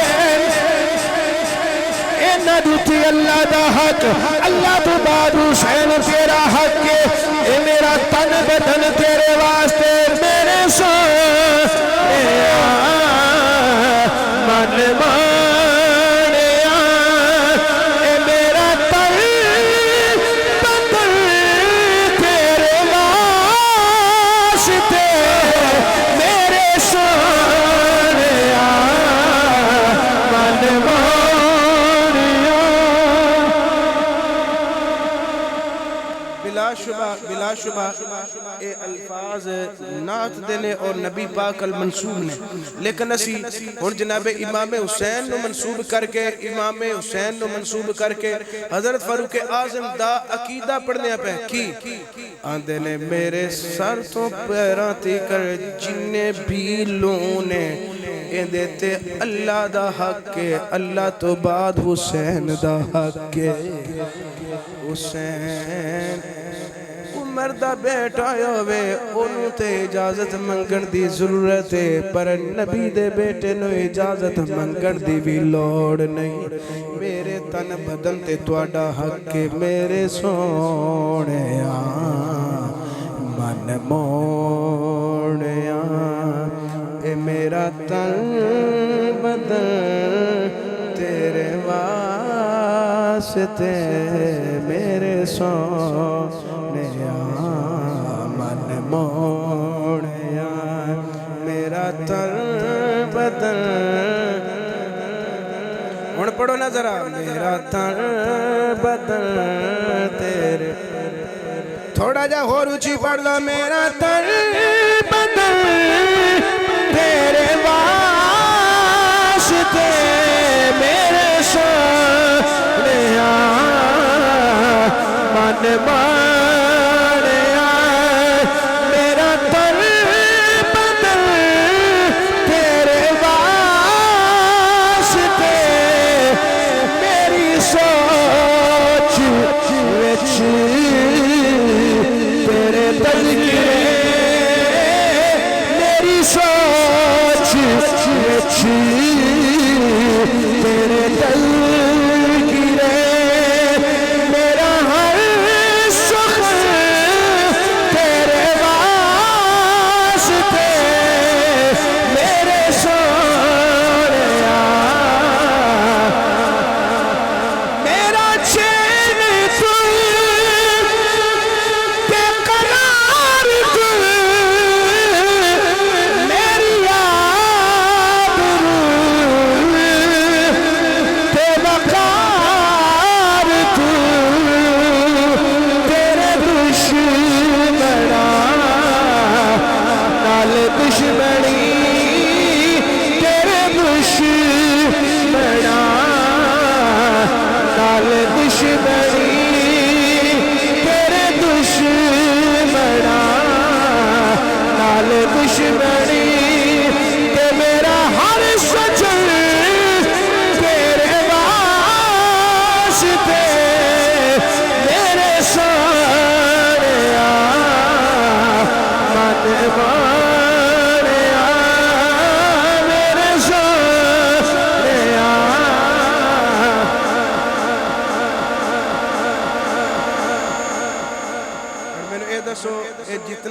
اے نہ دوتی اللہ دا حق اللہ تو بعد حسین تیرا حق ہے. اے میرا تن بدن تیرے واسطے میرے سونے من مانیا. اے میرا تن بدن تیرے واسطے میرے سونے من مانیا. بلا شبہ اے الفاظ نعت دینے اور نبی پاک المنصوب نے, لیکن اسی اور جناب امام حسین نو منصوب کر کے امام حسین نو منصوب کر کے حضرت فاروق اعظم دا عقیدہ پڑھنے پہ کی آندے نے میرے سر تو پیراں تے کر جننے بھی لونے اے دیتے اللہ دا حق ہے, اللہ تو بعد حسین دا حق ہے. حسین عمر دا بیٹا ہوئے انہوں تے اجازت منگن دی ضرورت ہے, پر نبی دے بیٹے نو اجازت منگن دی بھی لوڑ نہیں. میرے تن بدن تے تواڈا حق ہے میرے سونیا من مونیا. اے میرا تن بدن تیرے واسطے میرے سونیا من مونیا. میرا تن بدن ہن پڑھو نا ذرا. میرا تن بدن تیرے تھوڑا جا اور اونچی پڑھ لو. میرا تن بدن تیرے واسطے میرے سونیا من مانیا. میرا تن بدن تیرے واسطے میری سوچ وچ تیرے تذکرے میری سوچ وچ تیرے تذکرے میرا ہر سخن تیرے واسطے میرے سونیا. میرا چین تو تے قرار تو میری یاد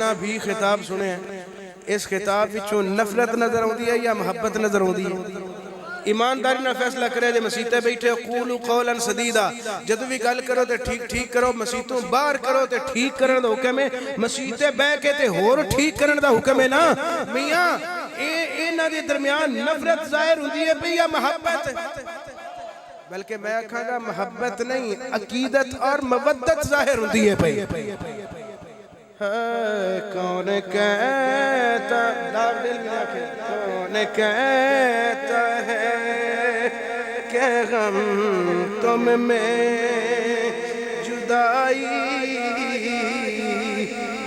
جتنا بھی خطاب سنے ہیں اس خطاب وچوں نفرت نظر آتی ہے یا محبت نظر آتی ہے؟ ایمانداری نہ فیصلہ کرے جے مسیطے بیٹھے قولوا قولا سدیدا جدو بھی گل کرو تے ٹھیک کرو مسیطوں باہر کرو تے ٹھیک کرن دا حکم ہے مسیطے بہ کے تے ہور ٹھیک کرن دا حکم ہے نا میاں انہاں دے درمیان نفرت ظاہر ہوندی ہے پئی یا محبت بلکہ میں کہاں گا محبت نہیں عقیدت اور مودت ظاہر ہوندی ہے پئی کون کہتا داغ دل میں آکھے کون کہتا ہے کہ غم تم میں جدائی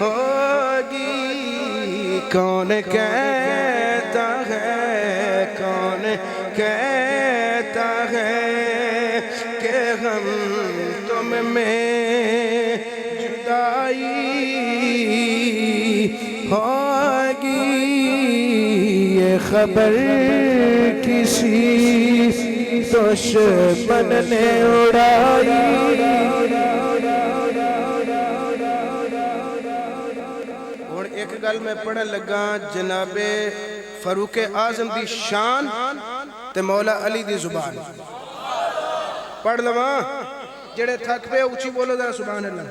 ہوگی کون کہتا ہے کہ غم تم میں جدائی ہوگی یہ خبر کسی دشمن نے اڑائی اور ایک گل میں پڑھن لگا جناب فاروق اعظم دی شان تے مولا علی دی زبان پڑھ لواں جڑے تھک پہ اچھی بولو ذرا سبحان اللہ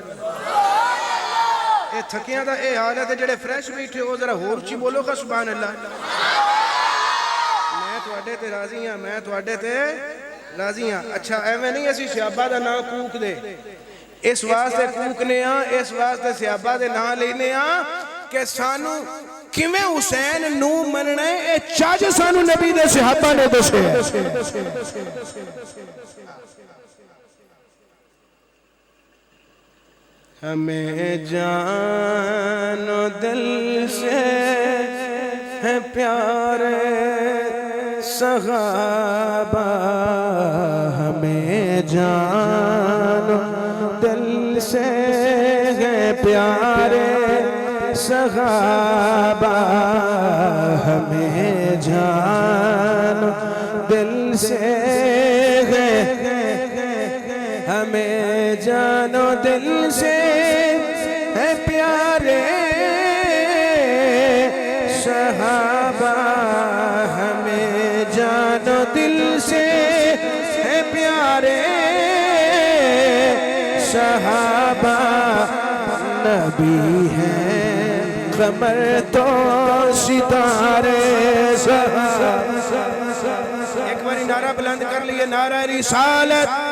اے تھکیاں دا اے حال ہے جڑے فریش بیٹھے ہو ذرا ہور اچھی بولو کا سبحان اللہ میں تواڈے تے راضی ہاں میں تواڈے تے راضی ہاں اچھا ایویں نہیں اسی صحابہ دا نام کوک دے اس واسطے کوکنے ہاں اس واسطے صحابہ دے نام لینے ہاں کہ سانو کیویں حسین نو مننے اے چاج سانو نبی دے صحابہ نے دسے ہمیں جان و دل سے ہے پیارے صحابہ ہمیں جان و دل سے ہے پیارے صحابہ ہمیں جان و دل سے ہے ہمیں جان و دل سے ہے پیارے صحابہ ہمیں جان و دل سے ہے پیارے صحابہ نبی ہیں قمر تو ستارے ایک باری نعرہ بلند کر لیے نعرہ رسالت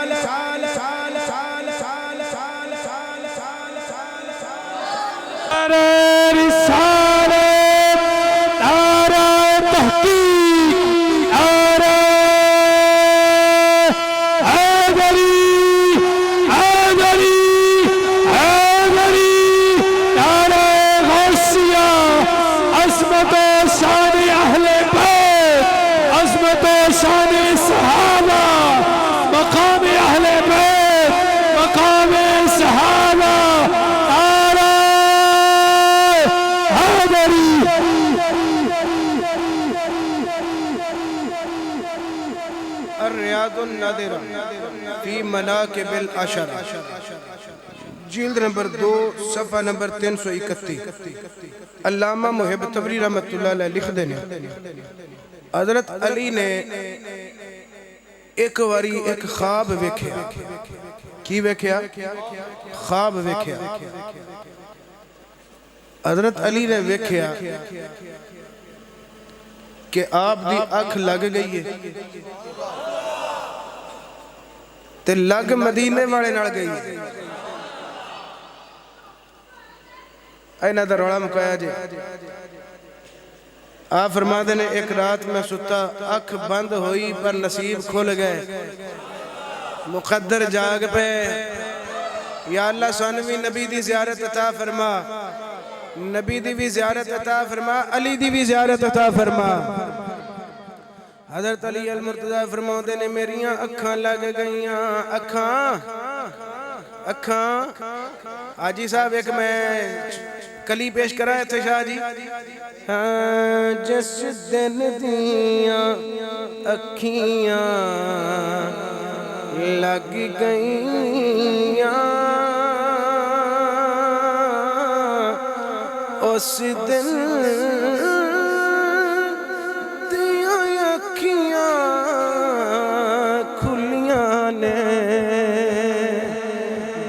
فی مناقب العشرہ جلد نمبر 2 صفحہ نمبر 331 علامہ محب تبری رحمت اللہ علیہ لکھ دینے حضرت علی نے ایک واری ایک خواب ویکھیا کی ویکھیا خواب ویکھیا حضرت علی نے ویکھیا کہ آپ دی اکھ لگ گئی ہے تے لگ مدینے والے نال گئی اینا دا روڑا مکایا جے آپ فرماتے نے ایک رات میں ستا اکھ بند ہوئی پر نصیب کھل گئے مقدر جاگ پہ یا اللہ سانوی نبی دی زیارت عطا فرما نبی دی بھی زیارت عطا فرما علی دی بھی زیارت عطا فرما حضرت علی المرتضی فرماتے نے میریاں اکھاں لگ گئیاں اکھاں آجی صاحب ایک میں کلی پیش کرائے تھے شاہ جی جس دن دیاں اکھیاں لگ گئیاں اس دن دیاں اکھیاں کھلیاں نے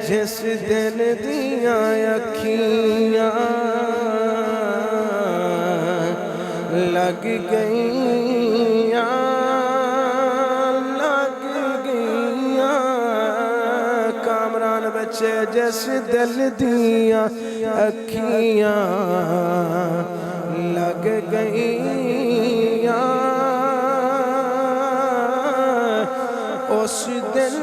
جس دن دیاں اکھیاں لگ گئیاں کامران بچے جس دل دیاں اکھیاں لگ گئیاں اس دل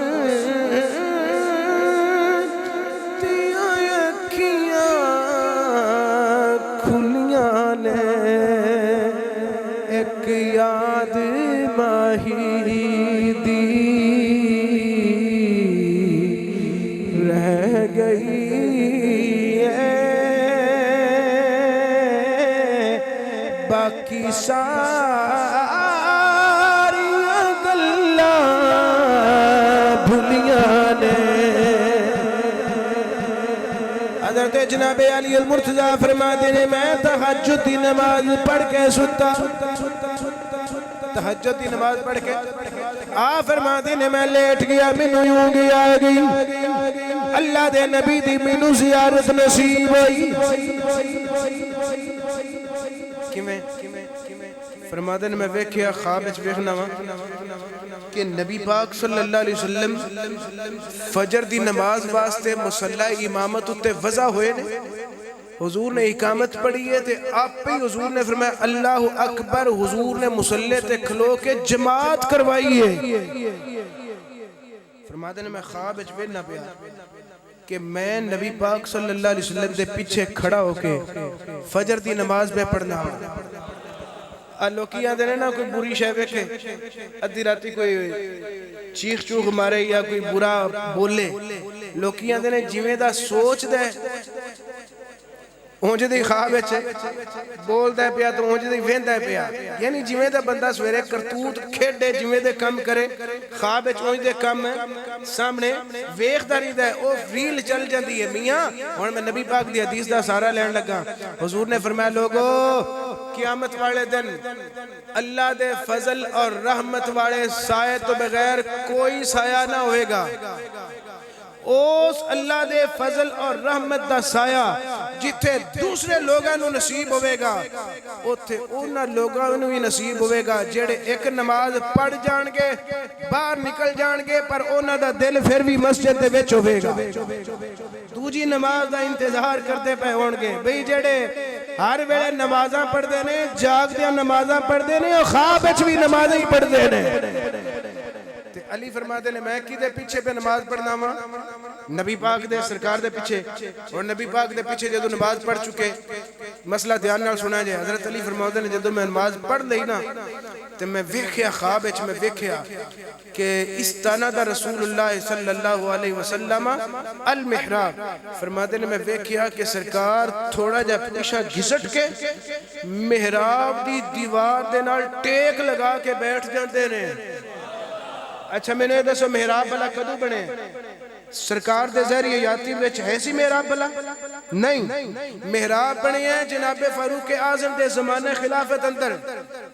دیاں اکھیاں کھلیاں نے ایک یاد ماہی دی رہ گئی ہے باقی ساریاں گلاں بھلیاں نے حضرت جناب علی المرتضیٰ فرماتے ہیں میں تہجد کی نماز پڑھ کے ستا تہجد کی نماز پڑھ کے فرماتے ہیں میں لیٹ گیا مینوں یوں آ گئی اللہ دے نبی دی مینوں زیارت نصیب ہوئی فرماتے ہیں میں ویکھیا خواب وچ ویکھنا وا کہ نبی پاک صلی اللہ علیہ وسلم فجر دی نماز واسطے مصلی امامت اتے وضع ہوئے نے حضور نے اقامت پڑھی ہے تے آپ پہ حضور نے فرمایا اللہ اکبر حضور نے مصلی تے کھلو کے جماعت کروائی ہے فرماتے ہیں میں خواب وچ ویکھنا پیا کہ میں نبی پاک صلی اللہ علیہ وسلم دے پیچھے کھڑا ہو کے فجر دی نماز پہ پڑھنا لوکی آدھے نے نا کوئی بری شے ویکھے ادھی راتی کوئی چیخ چوخ مارے یا کوئی برا بولے لوکی آدھے نے جویں دا سوچ دے اونجے دی خواب وچ بول دے پیا تو اونجے دی ویندا پیا یعنی جویں دا بندہ سویرے کرتوت کھیڈے جویں دے کم کرے خواب وچ اونجے دے کم سامنے ویکھدا رہندا ہے او ریل چل جاندی ہے میاں ہن میں نبی پاک دی حدیث دا سارا لین لگا حضور نے فرمایا لوگو قیامت والے دن اللہ دے فضل اور رحمت والے سائے تو بغیر کوئی سایہ نہ ہوئے گا اس اللہ دے فضل اور رحمت دا سایہ جتھے دوسرے لوگاں نو نصیب ہوئے گا اتھے انہاں لوگاں نو بھی نصیب ہوئے گا جڑے ایک نماز پڑھ جان گے باہر نکل جان گے پر انہاں دا دل پھر بھی مسجد دے وچ ہوئے گا دوجی نماز دا انتظار کرتے پے ہون گے بھئی جڑے ہر ویلے نمازاں پڑھ دے نے جاگ دیاں نمازاں پڑھ دے نے اور خواب وچ بھی نمازاں ہی پڑھ دے نے علی فرماتے ہیں میں کی دے پیچھے پہ نماز پڑھنا ہوا نبی پاک دے سرکار دے پیچھے اور نبی پاک دے پیچھے جدو نماز پڑھ چکے مسئلہ دھیان نال سنا جائے حضرت علی فرماتے ہیں جدو میں نماز پڑھ لئی نا تو میں ویکھیا خواب وچ میں ویکھیا کہ استانہ دا رسول اللہ صلی اللہ علیہ وسلم المحراب فرماتے ہیں میں ویکھیا کہ سرکار تھوڑا جا پیچھے گھسٹ کے محراب دی دیوار دے نال ٹیک لگا کے بیٹھ جاندے نے اچھا میں نے دسو محراب بلا کدو بنے سرکار دے ذریعے یاتی وچ ہے سی محراب بلا نہیں محراب بنے ہیں جناب فاروق اعظم دے زمانے خلافت اندر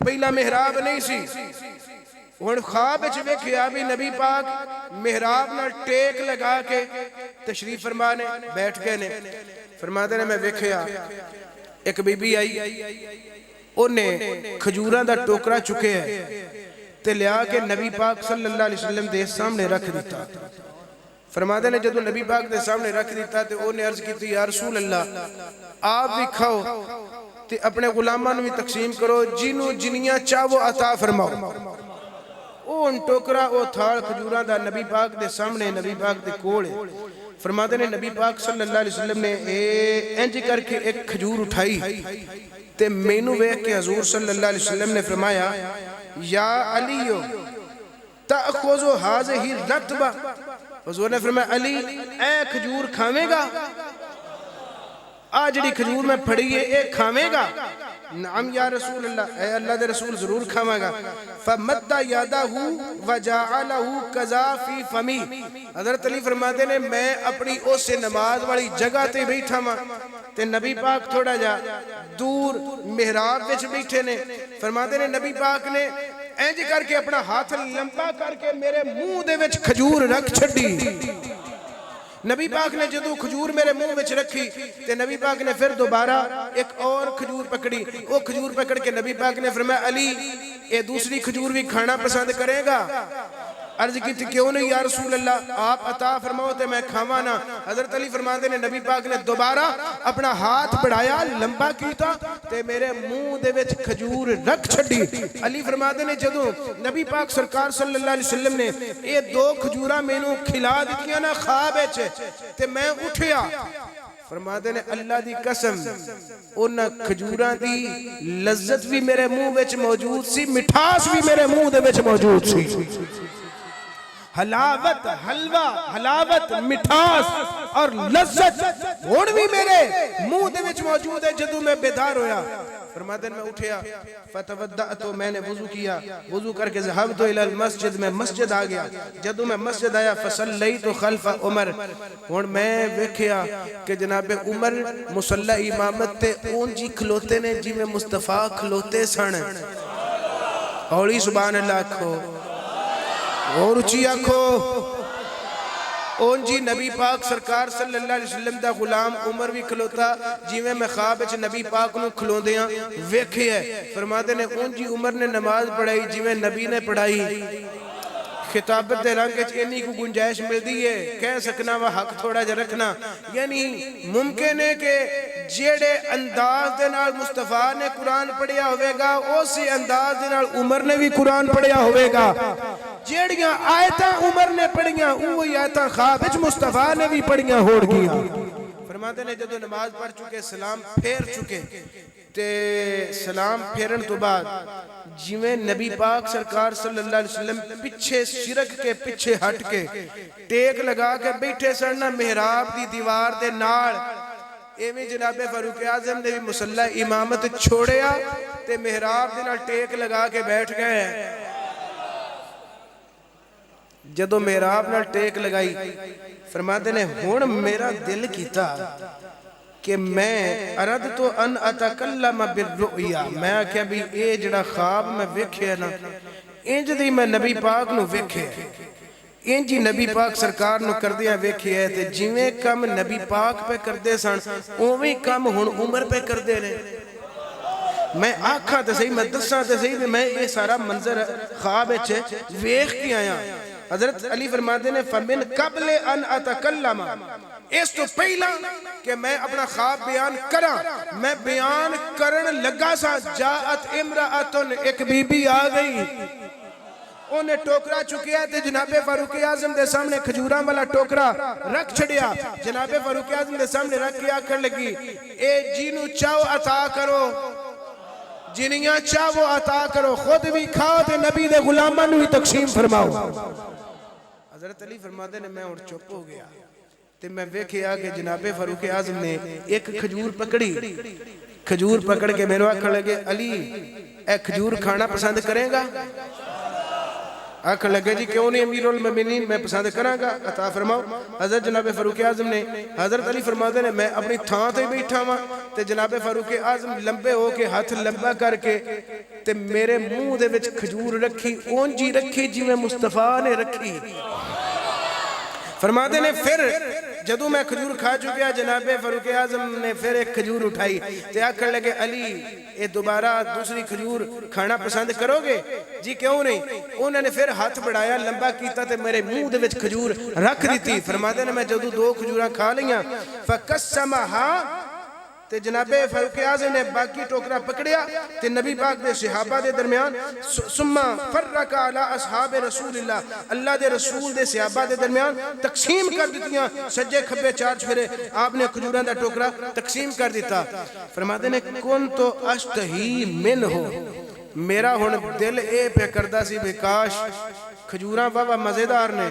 پہلا محراب نہیں سی اور خواب وچ ویکھیا بھی نبی پاک محراب نال ٹیک لگا کے تشریف فرمانے بیٹھ گئے نے فرماتے نے میں ویکھیا ایک بی بی آئی انہیں کھجوراں دا ٹوکرا چکے ہے تے لیا کے نبی پاک صلی اللہ علیہ وسلم دے سامنے رکھ دیتا فرماتے نے جدو نبی پاک دے سامنے رکھ دیتا تے انہیں عرض کی تھی یا رسول اللہ آپ بھی کھاؤ تے اپنے غلامان بھی تقسیم کرو جنوں جنیاں چاہو عطا فرماؤ اون ٹوکرا او تھاڑ کھجوران دا نبی پاک دے سامنے نبی پاک دے کوڑے فرماتے نے نبی پاک صلی اللہ علیہ وسلم نے انج کر کے ایک کھجور اٹھائی تے مینو ویکھ کے حضور صلی اللہ علیہ وسلم نے فرمایا یا علیو تأخذو حاضہی رتبہ حضور نے فرمایا علی اے کھجور کھاویں گا آج جڑی کھجور میں پھڑی ہے اے کھاویں گا نعم یا رسول اللہ، اے اللہ دے رسول ضرور کھاواں گا۔ فمد یدہ وجعلہ قضا فی فمی، حضرت علی فرماتے نے میں اپنی اس نماز والی جگہ تے بیٹھا ماں تے نبی پاک تھوڑا جا دور محراب وچ بیٹھے نے، فرماتے نے نبی پاک نے اینج کر کے اپنا ہاتھ لمبا کر کے میرے منہ دے وچ کھجور رکھ چھڈی۔ نبی پاک نے جدو کھجور میرے منہ وچ رکھی تے نبی پاک نے پھر دوبارہ ایک اور کھجور پکڑی، وہ کھجور پکڑ کے نبی پاک نے فرمایا علی اے دوسری کھجور بھی کھانا پسند کرے گا؟ عرض کی تھی کیوں نہیں یا رسول اللہ، آپ عطا فرماؤ تے میں کھاواں نہ۔ حضرت علی فرماتے نے نبی پاک نے دوبارہ اپنا ہاتھ بڑھایا لمبا کیتا تے میرے منہ دے وچ کھجور رکھ چھڈی۔ علی فرماتے نے جدوں نبی پاک سرکار صلی اللہ علیہ وسلم نے یہ دو کھجوراں مینوں کھلا دتیاں نا خواب وچ تے میں اٹھیا، فرماتے نے اللہ دی قسم ان کھجوراں دی لذت بھی میرے منہ وچ موجود سی، مٹھاس بھی میرے منہ دے وچ موجود سی، حلاوت حلوہ حلاوت مٹھاس اور لذت ہن بھی میرے منہ دے وچ موجود ہے۔ جدوں میں بیدار ہویا فرماتے ہیں میں اٹھیا فتودعت، میں نے وضو کیا، وضو کر کے ذهبت الى المسجد، میں مسجد آ گیا۔ جدوں میں مسجد آیا فصلیت خلف عمر، ہن میں ویکھیا کہ جناب عمر مصلی امامت تے اونجی کھلوتے نے جی میں مصطفیٰ کھلوتے سن۔ ہولی سبحان اللہ آکھو اور اچھی آکھو، اون جی نبی پاک سرکار صلی اللہ علیہ وسلم دا غلام عمر بھی کھلوتا جی میں خواب وچ نبی پاک نو کھلوندیاں ویکھے ہے۔ فرماتے نے اون جی عمر نے نماز پڑھائی جی میں نبی نے پڑھائی۔ خطابت دے رنگ وچ اینی کو گنجائش ملدی ہے، کہہ سکنا وہ حق تھوڑا جا رکھنا، یعنی ممکن ہے کہ جیڑے انداز دے نال مصطفیٰ نے قرآن پڑھیا ہوئے گا اسی انداز دے نال عمر نے بھی قرآن پڑھیا ہوئے گا۔ جیڑیاں آیتاں عمر نے پڑھیاں وہی آیتاں خواب وچ مصطفیٰ نے بھی پڑھیاں ہوڑ گیا۔ فرماتے نے جدو نماز پڑھ چکے سلام پھیر چکے تے سلام پھیرن تو بعد جویں نبی پاک سرکار صلی اللہ علیہ وسلم پچھے شرک کے پیچھے ہٹ کے ٹیک لگا کے بیٹھے سڑنا محراب دی دیوار دے نال، ایویں جناب فاروق اعظم نے بھی مصلی امامت چھوڑیا تے محراب دے نال ٹیک لگا کے بیٹھ گئے۔ جدو محراب نال ٹیک لگائی فرماتے نے ہن میرا دل کیتا کہ میں اردتو ان اتکلم بالرؤیا، میں کیا بھی اے جڑا خواب میں ویکھے نا انج دی میں نبی پاک نو ویکھے، انجی نبی پاک سرکار نو کردیا ویکھے ہے تے جویں کم نبی پاک پہ کردے سن اوویں کم ہن عمر پہ کردے نے۔ میں آکھا تے صحیح، میں دساں تے صحیح، میں یہ سارا منظر خواب وچ ویکھ کے آیا۔ حضرت علی فرماتے نے فمن قبل ان اتکلم، اس تو پہلا کہ میں اپنا خواب بیان کراں، میں بیان کرن لگا سا جاءت امرأتن، ایک بی بی آ گئی، انہیں ٹوکرا چکیا تے جناب فاروق اعظم دے سامنے کھجوراں والا ٹوکرا رکھ چھڑیا۔ جناب فاروق اعظم دے سامنے رکھ کے آکھن لگی اے جینو چاہو عطا کرو، جنیاں چاہو عطا کرو، خود بھی کھاؤ تے نبی دے غلاماں نو ہی تقسیم فرماؤ۔ حضرت علی فرماتے نے میں اور چپ ہو گیا تے میں ویکھیا کہ جناب فاروق اعظم نے ایک کھجور پکڑی، کھجور پکڑ کے میرے آکھن لگے علی اے کھجور کھانا پسند کرے گا؟ آکھن لگے جی کیوں نہیں امیر المومنین، میں پسند کراں گا، عطا فرماؤ۔ حضرت جناب فاروق اعظم نے، حضرت علی فرماتے نے میں اپنی تھاں تے بیٹھا ہاں تے جناب فاروق اعظم لمبے ہو کے ہاتھ لمبا کر کے تے میرے منہ دے وچ کھجور رکھی، اونجی رکھی جی میں مصطفیٰ نے رکھی۔ فرماتے نے پھر جدو میں کھجور کھا چکیا جناب فاروق اعظم نے پھر ایک کھجور اٹھائی تے آکھن لگے علی اے دوبارہ دوسری کھجور کھانا پسند کرو گے؟ جی کیوں نہیں۔ انہوں نے پھر ہاتھ بڑھایا لمبا کیتا تے میرے منہ دے وچ کھجور رکھ دیتی۔ فرماتے نے میں جدو دو کھجوراں کھا لیاں فقسمہا، تے جناب فاروق اعظم نے باقی ٹوکرا پکڑیا تے نبی پاک دے صحابہ دے درمیان ثم فرق علی اصحاب رسول اللہ، اللہ دے رسول دے صحابہ دے درمیان تقسیم کر دیتیاں، سجے کھبے چار چفرے آپ نے کھجوراں دا ٹوکرا تقسیم کر دیتا۔ فرماتے نے کن تو اشتہی من ہو، میرا ہن دل اے پہ کردہ سی بے کاش کھجوراں بابا مزیدار نے،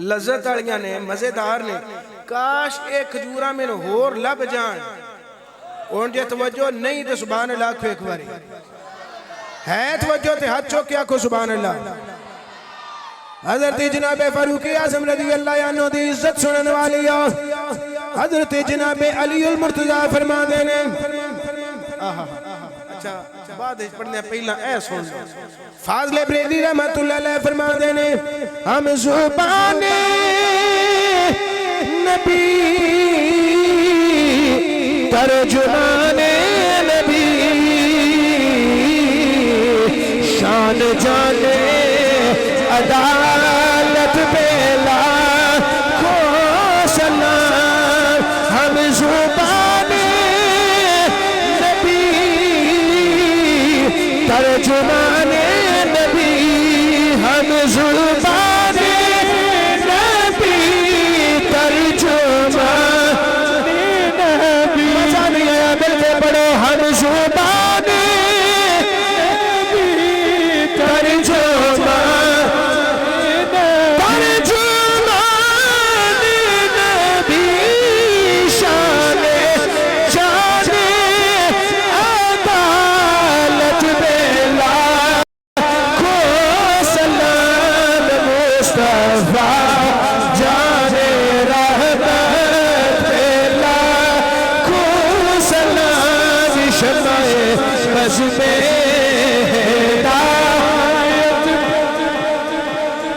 لذت آلیاں نے، مزیدار نے، کاش ایک کھجوراں میں ہور لب جان، اون جے توجہ نہیں تو سبحان اللہ کو ایک باری ہے توجہ تے ہاتھ چوک کیا کو سبحان اللہ حضرت جناب فاروق اعظم رضی اللہ عنہ دی عزت سنن والی حضرت جناب علی المرتضی فرما دینے اچھا بعد اس پڑھنے پہلا اے سن فاضل بریلی رحمت اللہ علیہ فرما دینے ہم زبان نبی ترجمان نبی شان جانے عدالت بیلا کو سلام ہم زبان نبی ترجمان نبی ہم زبان نبی ترجمان نبی مزہ نہیں آیا ملتے پڑھو ہم زبان نبی ترجمان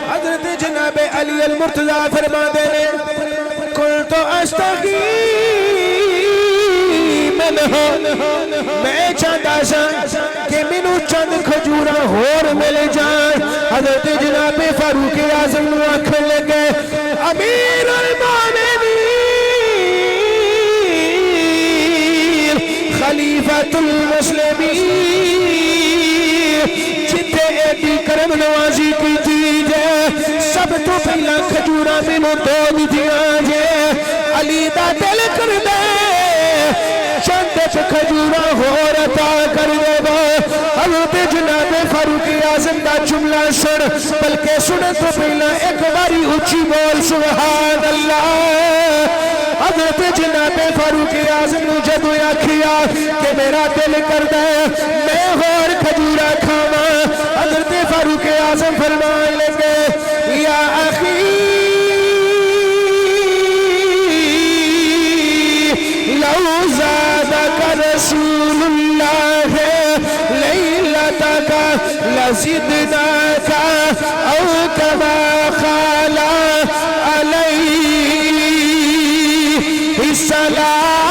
حضرت جناب علی المرتضی فرما دینے کل تو اشتغی میں چاہتا سا کہ منو چند کھجورہ ہور مل جائیں حضرت جناب فاروق اعظم نو آنکھ لگے امیر المومنین خلیفۃ المسلمین جتے ایڈی کرم نوازی کی جیجے سب تو پہلا کھجورہ منو دو دیا جے علی دا دل کر دے چند کھجورہ ہو رتا کر دے با حضرت جناب فاروق اعظم دا جملہ سن بلکہ سن تو پہلا ایک باری اچھی بول سبحان اللہ حضرت جناب فاروق اعظم نے جدو یا کیا کہ میرا دل کر دے میں اور کھجورہ کھاما حضرت فاروق اعظم فرمان لگے یا اخی لو زادک رسول اللہ لیلتک لزدناک او کما خالا علیہ السلام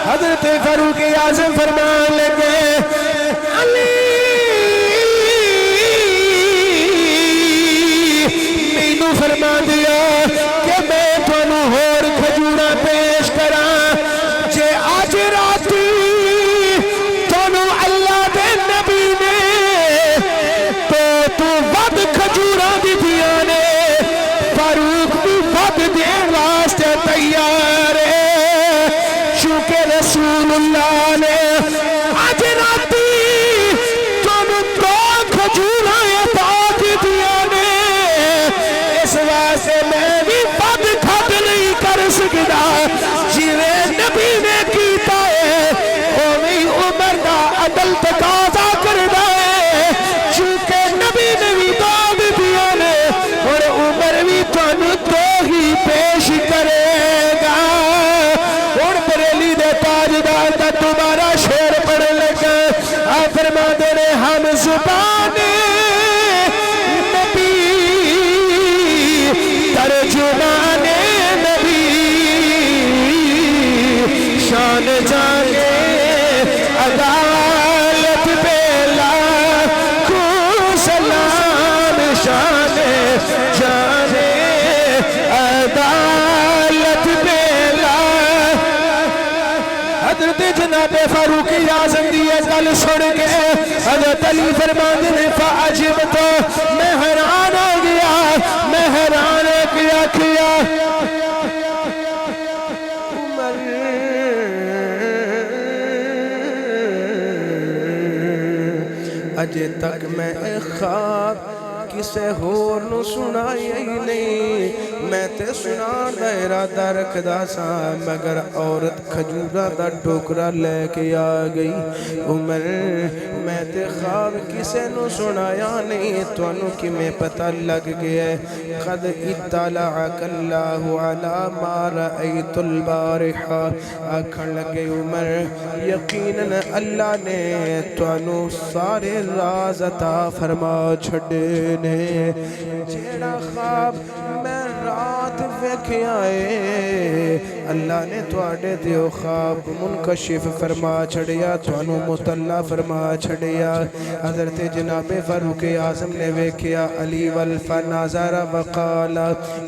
حضرت فاروق اعظم فرمان لگے علی مینو فرما دیا کہ میں تھانو ہور کھجورہ پیش کراں جے آج راتی تھانو اللہ دے نبی نے تو ود کھجورہ دی دیانے فاروق بھی ود دین واسطے تیار ہے چونکہ رسول اللہ نے آج راتی تھانو دو کھجورہ پاک دیانے اس واسطے میں بھی ود کھٹ نہیں کر سکتا جیوے نبی نے کیتا ہے اوہی عمر دا عدل تقاضا کردا ہے چونکہ نبی نے بھی داد دیا نے اور عمر بھی تانوں تو ہی پیش کرے گا اور بریلی دے تاجدار دا تمہارا شعر پڑھ لگا آپ فرما دے رہے ہم زبان نبی ترجمان نبی شان جانے عدالت بیلا کو سلام شان جانے عدالت بیلا حضرت جناب فاروق اعظم دی گل سن کے حضرت علی فرماندے نے فعجب تو میں حیران ہو گیا میں حیران کیا اجے تک میں خواب کسے ہور نو سنایا ہی نہیں میں تے سنان دا ارادہ رکھدا سا مگر عورت کھجورا دا ٹوکرا لے کے آ گئی عمر میں تے خواب کسے نو سنایا نہیں توانو کی میں پتہ لگ گیا قد اطلعک اللہ علی ما رأیت البارحہ آکھن لگے عمر یقیناً اللہ نے توانو سارے راز عطا فرما چھڑے نے جیڑا خواب میں رات ویکھے آئے اللہ نے تواڈے دیو خواب منکشف فرما چھڑیا توانو مطلع فرما چھڑیا حضرت جناب فاروق اعظم نے ویکھیا علی والفناظر وقال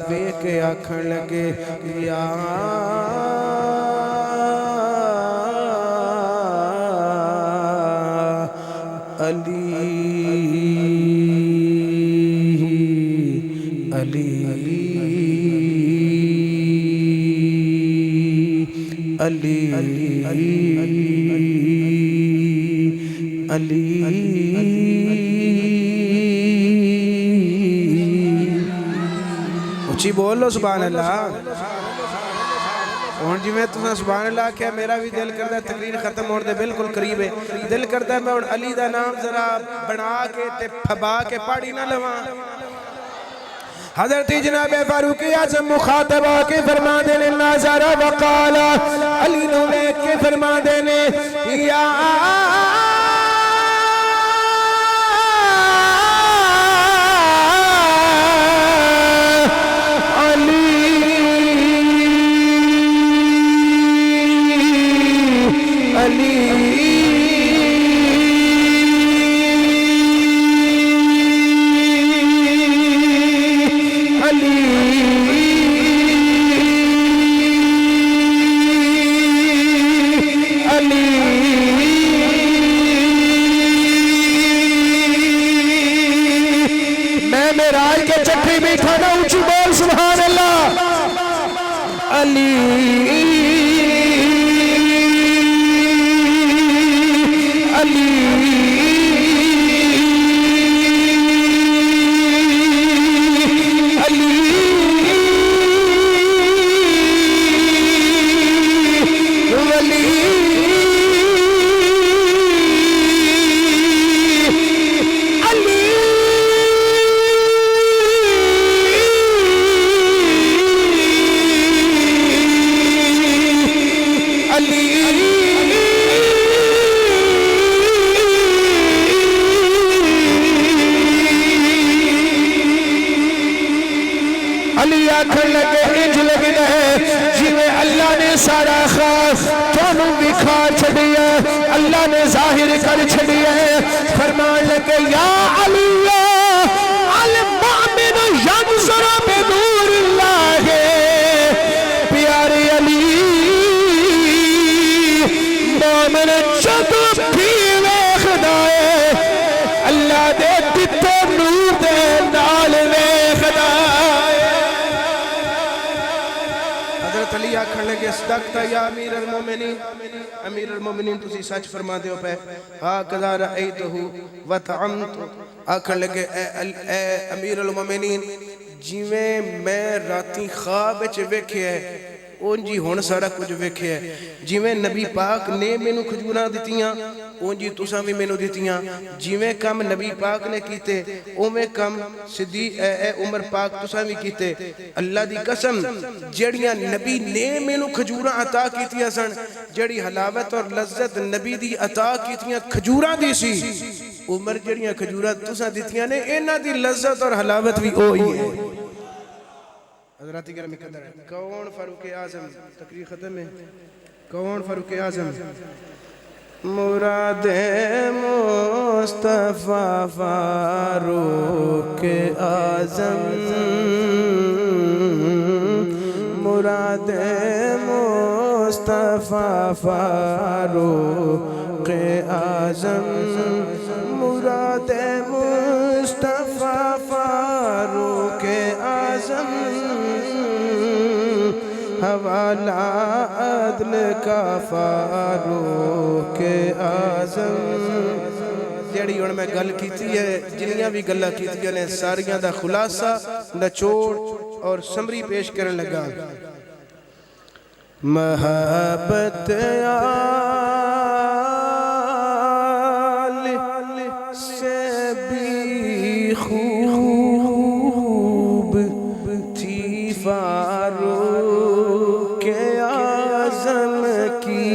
ویکھے آکھن لگے یا علی علی علی علی اچھی بولو سبحان اللہ اور جی میں تمہیں سبحان اللہ کیا میرا بھی دل کردہ ہے تقریر ختم ہونے دے بالکل قریب ہے دل کردہ ہے میں اور علی دا نام ذرا بنا کے تے پھبا کے پاڑی نہ لواں حضرت جناب فاروق اعظم مخاطب ہو کے فرما دینے ناظر وقال علی نو لیک کے فرما دینے یا اللہ نے ظاہر کر چھڑی ہے فرمان لگے یا علی المؤمن ینظر بنور اللہ پیارے علی مومن جب بھی ویکھدا ہے اللہ دے دتے نور دے نال ویکھدا حضرت علی آکھن لگے صدقتا یا امیر المومنین امیر المومنین تسی سچ فرما دیو پہ ہاکذا رأیتہو وطعمت آکھن لگے اے امیر المومنین جیویں میں راتی خواب وچ ویکھیا ہے اون جی ہن سارا کچھ ویکھیا ہے جیویں نبی پاک نے مینوں کھجوراں دتیاں اون جی تساں بھی مینوں دتیاں جیویں کم نبی پاک نے کیتے اوویں کم صدیق اے عمر پاک تساں بھی کیتے اللہ دی قسم جڑیاں نبی نے مینوں کھجوراں عطا کیتیاں سن جڑی حلاوت اور لذت نبی دی عطا کیتیاں کھجوراں دی سی عمر جڑیاں کھجوراں تساں دتیاں نے انہاں دی لذت اور حلاوت بھی اوہی ہے حضرات گرامی قدر ہے کون فاروق اعظم تقریر ختم ہے کون فاروق اعظم مراد مصطفیٰ فاروق اعظم مراد مصطفیٰ فاروق اعظم مراد مصطفیٰ فاروق اعظم حوالہ عدل کا فاروق اعظم جیڑی ہن میں گل کیتی ہے جنیاں بھی گلاں کیتیاں نے ساریاں دا خلاصہ نچوڑ اور سمری پیش کرن لگا محبت آل سے بھی خوب تھی فاروق اعظم کی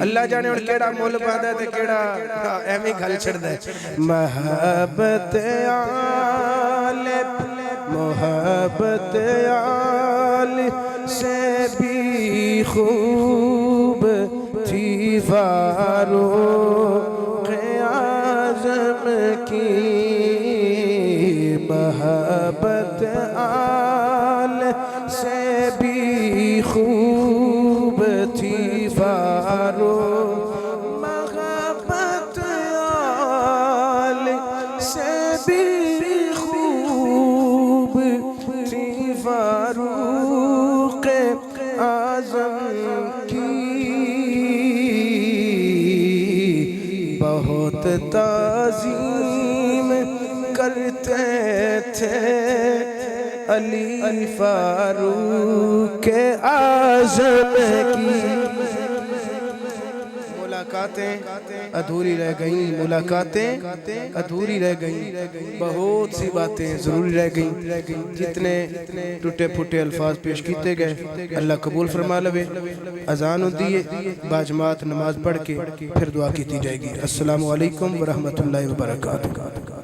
اللہ جانے اور کیڑا مول پادا ہے کیڑا ایمی گھل چھڑ دے محبت آل محبت آل سے بھی خوب تھی فاروق اعظم کی محبت آل سے بھی خوب تھی فاروق محبت آل سے بھی خوب تھی فاروق اعظم کی بہت تعظیم کرتے تھے علی فاروق اعظم کی ملاقاتیں ادھوری رہ گئیں ملاقاتیں ادھوری رہ گئیں بہت سی باتیں ضروری رہ گئیں جتنے ٹوٹے پھوٹے الفاظ پیش کیتے گئے اللہ قبول فرما لوے اذان ہوتی ہے باجماعت نماز پڑھ کے پھر دعا کیتی جائے گی السلام علیکم ورحمۃ اللہ وبرکاتہ